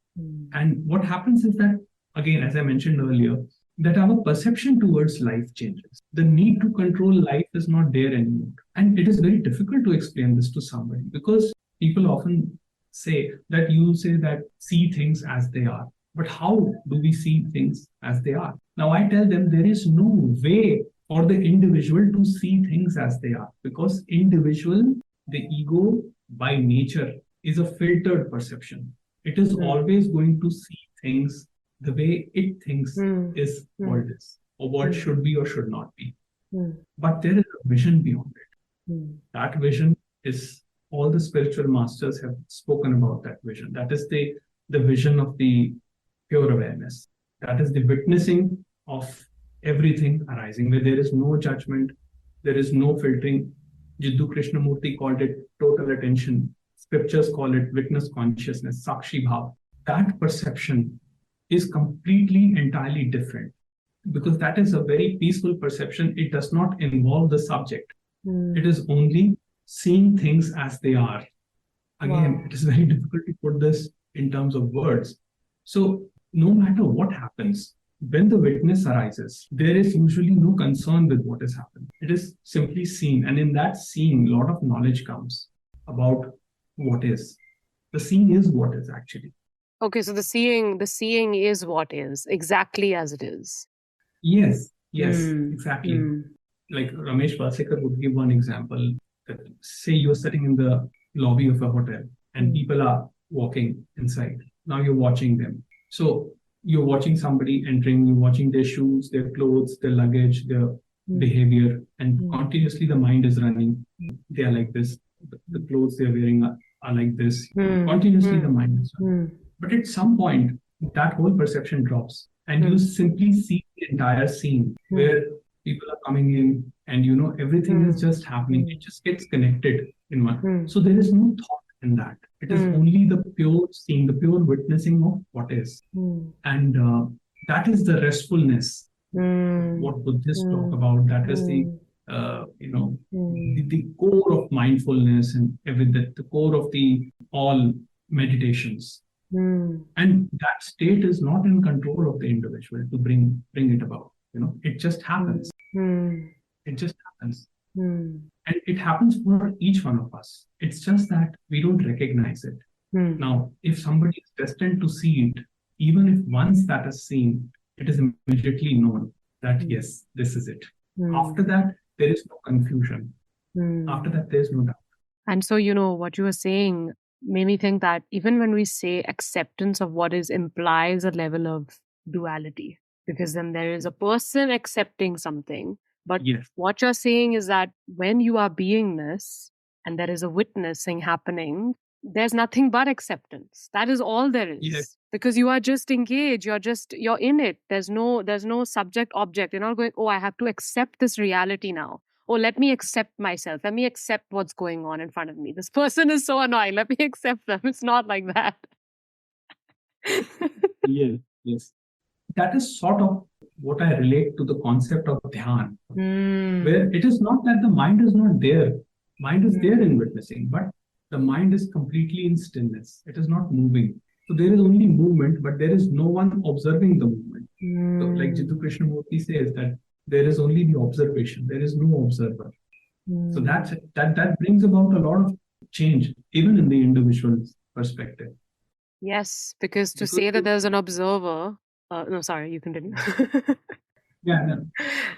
And what happens is that, again, as I mentioned earlier, that our perception towards life changes. The need to control life is not there anymore. And it is very difficult to explain this to somebody, because people often say that you say that see things as they are. But how do we see things as they are? Now, I tell them there is no way for the individual to see things as they are, because individual, the ego by nature is a filtered perception. It is always going to see things the way it thinks is what it is, or what should be or should not be. But there is a vision beyond it. That vision is, all the spiritual masters have spoken about that vision. That is the vision of the pure awareness. That is the witnessing of everything arising, where there is no judgment, there is no filtering. Jiddu Krishnamurti called it total attention. Scriptures call it witness consciousness, Sakshi Bhav. That perception is completely, entirely different because that is a very peaceful perception. It does not involve the subject. It is only seeing things as they are. Again, it is very difficult to put this in terms of words. So, no matter what happens, when the witness arises, there is usually no concern with what has happened. It is simply seen. And in that seeing, a lot of knowledge comes about what is. The seeing is what is actually. Okay, so the seeing is what is, exactly as it is. Yes, exactly. Like Ramesh Balsekar would give one example that say you're sitting in the lobby of a hotel and people are walking inside. Now you're watching them. So you're watching somebody entering, you're watching their shoes, their clothes, their luggage, their behavior, and continuously the mind is running. They are like this. The clothes they're wearing are like this. Continuously the mind is running. But at some point, that whole perception drops and you simply see the entire scene where people are coming in and everything is just happening. It just gets connected in one. So there is no thought in that. It is only the pure seeing, the pure witnessing of what is. And that is the restfulness, what Buddhists talk about. That is the the core of mindfulness and everything, the core of the all meditations. And that state is not in control of the individual to bring it about. It just happens. It just happens. And it happens for each one of us. It's just that we don't recognize it. Now, if somebody is destined to see it, even if once that is seen, it is immediately known that yes, this is it. After that, there is no confusion. After that, there is no doubt. And so, what you were saying made me think that even when we say acceptance of what is implies a level of duality, because then there is a person accepting something. But what you're saying is that when you are beingness and there is a witnessing happening, there's nothing but acceptance. That is all there is. Because you are just engaged. You're in it. There's no subject object. You're not going, oh, I have to accept this reality now. Oh, let me accept myself. Let me accept what's going on in front of me. This person is so annoying. Let me accept them. It's not like that. Yes. That is sort of what I relate to the concept of dhyan, where it is not that the mind is not there. Mind is there in witnessing, but the mind is completely in stillness. It is not moving. So there is only movement, but there is no one observing the movement. So like Jiddu Krishnamurti says that there is only the observation. There is no observer. So that brings about a lot of change, even in the individual's perspective. Yes, because say that there's an observer. No, sorry, you continue. So,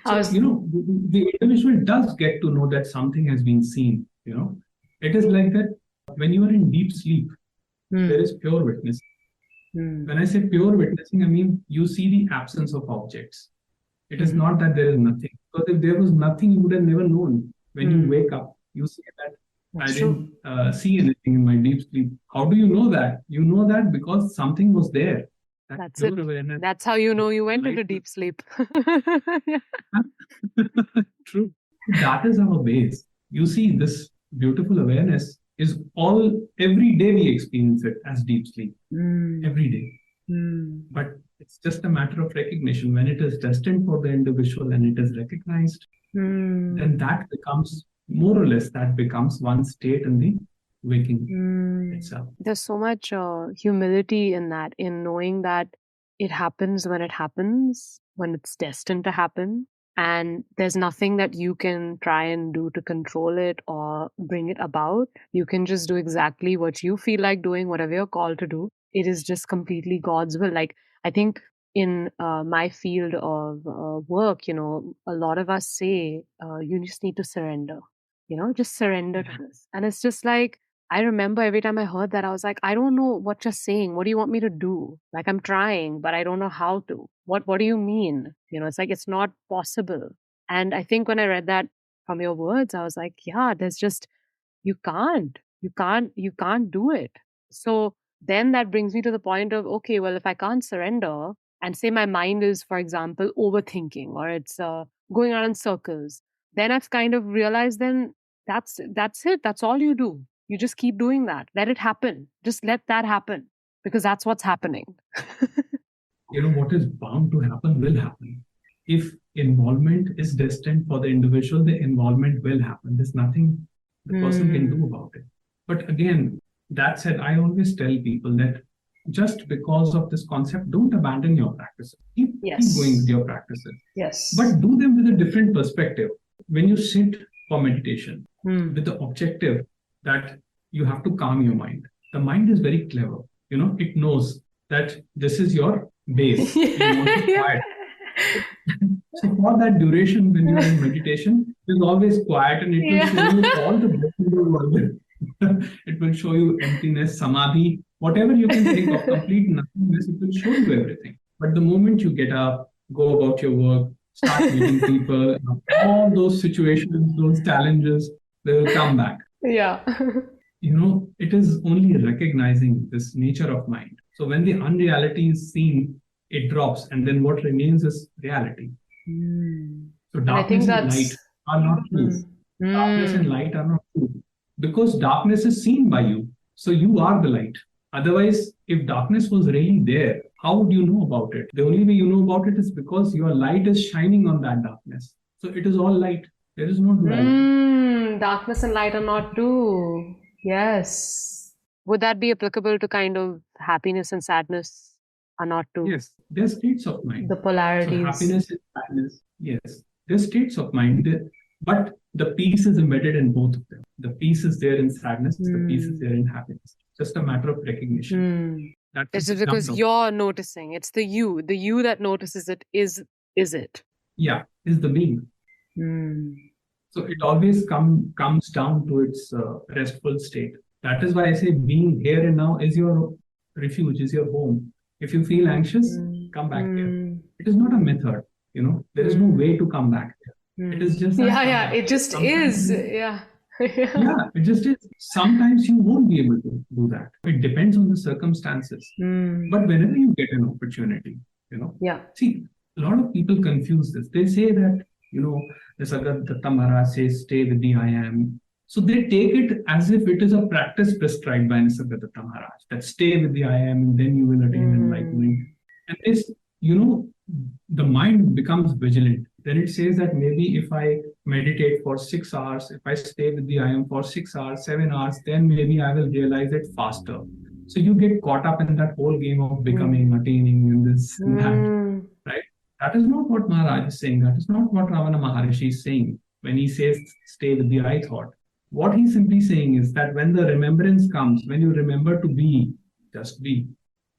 the individual does get to know that something has been seen. It is like that when you are in deep sleep, there is pure witnessing. When I say pure witnessing, I mean you see the absence of objects. It is not that there is nothing. Because if there was nothing, you would have never known. When you wake up, you say that I didn't see anything in my deep sleep. How do you know that? You know that because something was there. That's it. Awareness. That's how you know you went into deep sleep. True. That is our base. You see, this beautiful awareness is every day we experience it as deep sleep. Every day. But it's just a matter of recognition. When it is destined for the individual and it is recognized, then that becomes more or less one state in the waking itself. There's so much humility in that, in knowing that it happens when it happens, when it's destined to happen. And there's nothing that you can try and do to control it or bring it about. You can just do exactly what you feel like doing, whatever you're called to do. It is just completely God's will. Like, I think in my field of work, a lot of us say, you just need to surrender, just surrender to this. And it's just like, I remember every time I heard that, I was like, I don't know what you're saying. What do you want me to do? Like, I'm trying, but I don't know how to. What do you mean? It's like, it's not possible. And I think when I read that from your words, I was like, yeah, there's just, you can't do it. So then that brings me to the point of, okay, well, if I can't surrender and say my mind is, for example, overthinking or it's going around in circles, then I've kind of realized then That's it. That's all you do. You just keep doing that. Let it happen. Just let that happen, because that's what's happening. What is bound to happen will happen. If involvement is destined for the individual, the involvement will happen. There's nothing the person can do about it. But again, that said, I always tell people that just because of this concept, don't abandon your practices. Keep going with your practices. Yes. But do them with a different perspective. When you sit for meditation with the objective that you have to calm your mind, the mind is very clever. It knows that this is your base. You want to quiet. So for that duration, when you are in meditation, it is always quiet, and it will show you all the bliss in the world. It will show you emptiness, samadhi, whatever you can think of, complete nothingness. It will show you everything. But the moment you get up, go about your work, start meeting people, all those situations, those challenges, they will come back. Yeah. It is only recognizing this nature of mind. So when the unreality is seen, it drops, and then what remains is reality. So darkness and light are not true. Darkness and light are not true. Because darkness is seen by you. So you are the light. Otherwise, if darkness was really there, how would you know about it? The only way you know about it is because your light is shining on that darkness. So it is all light. There is no duality. Darkness and light are not two. Yes. Would that be applicable to kind of happiness and sadness are not two? Yes, they're states of mind. The polarities. So happiness and sadness, yes, they're states of mind. But the peace is embedded in both of them. The peace is there in sadness, the peace is there in happiness. Just a matter of recognition. It's because you're noticing. It's the you that notices it is it. Yeah, is the being. So it always comes down to its restful state. That is why I say being here and now is your refuge, is your home. If you feel anxious, come back here. It is not a method, there is no way to come back here. It is just that it just is. Yeah, it just is. Sometimes you won't be able to do that. It depends on the circumstances. But whenever you get an opportunity, see, a lot of people confuse this. They say that, the Jagjot Singh Maharaj says, stay with the I am. So they take it as if it is a practice prescribed by Jagjot Singh Maharaj, that stay with the I am and then you will attain enlightenment. And this, the mind becomes vigilant. Then it says that maybe if I meditate for 6 hours, if I stay with the I am for 6 hours, 7 hours, then maybe I will realize it faster. So you get caught up in that whole game of becoming, attaining, and this and that, right? That is not what Maharaj is saying. That is not what Ravana Maharishi is saying when he says, stay with the I thought. What he's simply saying is that when the remembrance comes, when you remember to be, just be.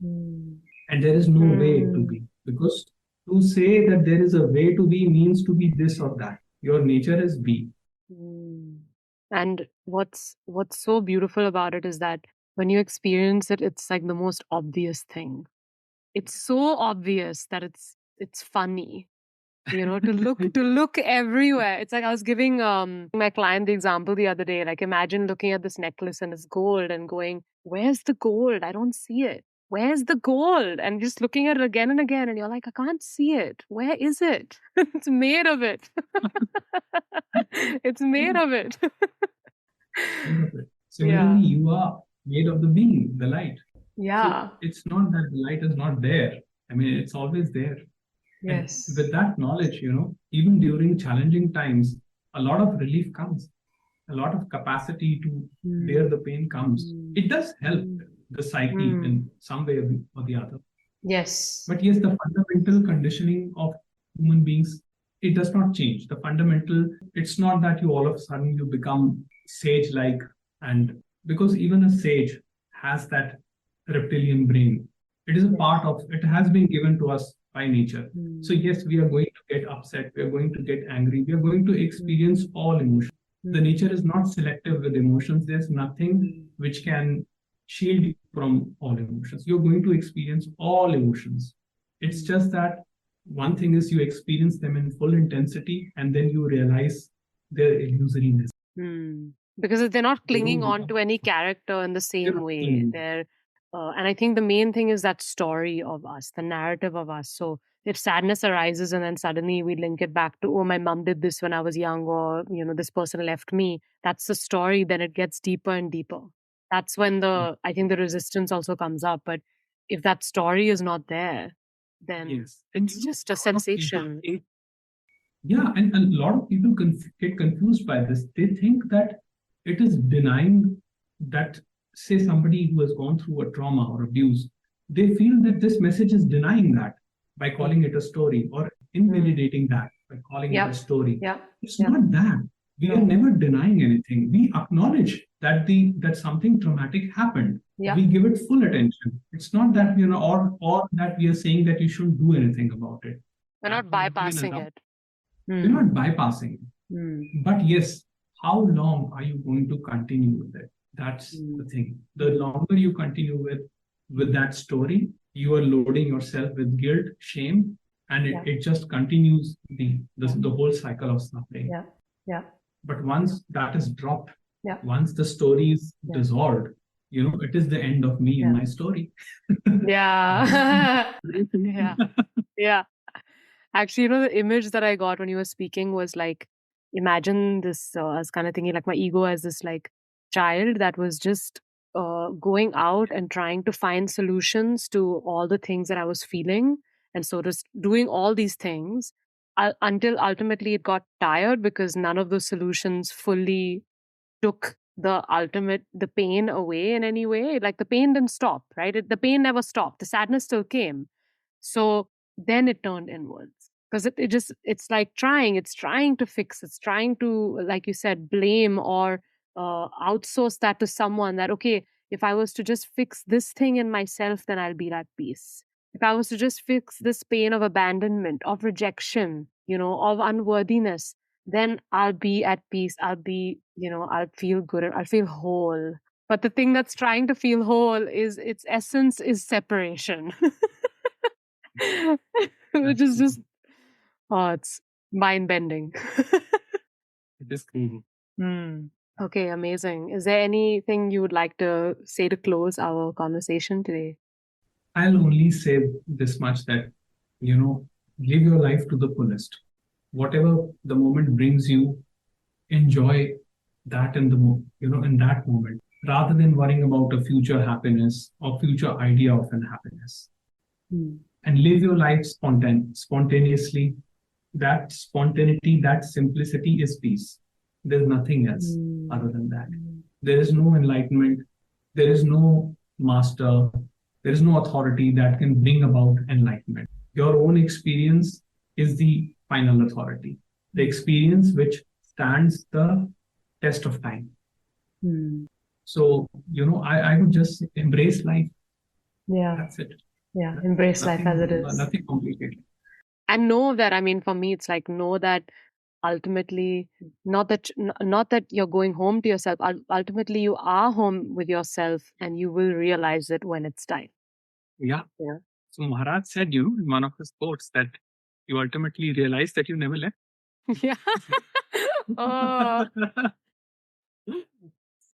And there is no way to be. Because to say that there is a way to be means to be this or that. Your nature is be. And what's so beautiful about it is that when you experience it, it's like the most obvious thing. It's so obvious that it's funny, to look everywhere. It's like I was giving my client the example the other day. Like, imagine looking at this necklace and it's gold and going, where's the gold? I don't see it. Where's the gold? And just looking at it again and again, and you're like, I can't see it. Where is it? It's made of it. It's made of it. Similarly, you are made of the being, the light. Yeah. So it's not that the light is not there. I mean, it's always there. Yes. And with that knowledge, even during challenging times, a lot of relief comes. A lot of capacity to bear the pain comes. It does help the psyche in some way or the other. Yes. But yes, the fundamental conditioning of human beings, it does not change. The fundamental, it's not that you all of a sudden you become sage-like, and because even a sage has that reptilian brain. It is a part of, it has been given to us by nature. So yes, we are going to get upset, we are going to get angry, we are going to experience all emotions. The nature is not selective with emotions. There's nothing which can shield you from all emotions. You're going to experience all emotions. It's just that one thing is you experience them in full intensity and then you realize their illusoriness. Because they're not clinging on to any character in the same way. They're and I think the main thing is that story of us, the narrative of us. So if sadness arises and then suddenly we link it back to, oh, my mom did this when I was young, or, this person left me, that's the story, then it gets deeper and deeper. That's when I think the resistance also comes up. But if that story is not there, then it's just a sensation. Yeah, and a lot of people get confused by this. They think that it is denying that, say, somebody who has gone through a trauma or abuse, they feel that this message is denying that by calling it a story, or invalidating that by calling it a story. It's not that. We are never denying anything. We acknowledge that that something traumatic happened. We give it full attention. It's not that, or that we are saying that you shouldn't do anything about it. We're not bypassing it. We're not bypassing it. But yes, how long are you going to continue with it? That's the thing. The longer you continue with that story, you are loading yourself with guilt, shame, and it just continues the whole cycle of suffering. But once that is dropped, once the story is dissolved, it is the end of me and my story. Yeah. Actually, the image that I got when you were speaking was like, imagine this, I was kind of thinking like my ego as this like child that was just going out and trying to find solutions to all the things that I was feeling. And so just doing all these things until ultimately it got tired, because none of those solutions fully took the pain away in any way. Like the pain didn't stop, right? The pain never stopped. The sadness still came. So then it turned inwards, because it's like it's trying to fix, it's trying to, like you said, blame or outsource that to someone, that, okay, if I was to just fix this thing in myself, then I'll be at peace. If I was to just fix this pain of abandonment, of rejection, of unworthiness, then I'll be at peace. I'll be, I'll feel good. I'll feel whole. But the thing that's trying to feel whole its essence is separation. Which is just, it's mind bending. It is cool. Okay, amazing. Is there anything you would like to say to close our conversation today? I'll only say this much, that, live your life to the fullest. Whatever the moment brings you, enjoy that in that moment, rather than worrying about a future happiness or future idea of an happiness. And live your life spontaneously. That spontaneity, that simplicity is peace. There's nothing else other than that. There is no enlightenment. There is no master. There is no authority that can bring about enlightenment. Your own experience is the final authority. The experience which stands the test of time. So, I would just embrace life. Yeah. That's it. Yeah, embrace life as it is. Nothing complicated. And know that, for me, it's like, know that ultimately, not that you're going home to yourself, ultimately you are home with yourself, and you will realize it when it's time. Yeah. So Maharaj said, in one of his quotes, that you ultimately realize that you never left. Yeah. Oh,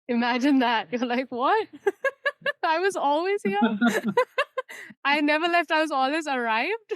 imagine that. You're like, what? I was always here. I never left. I was always arrived.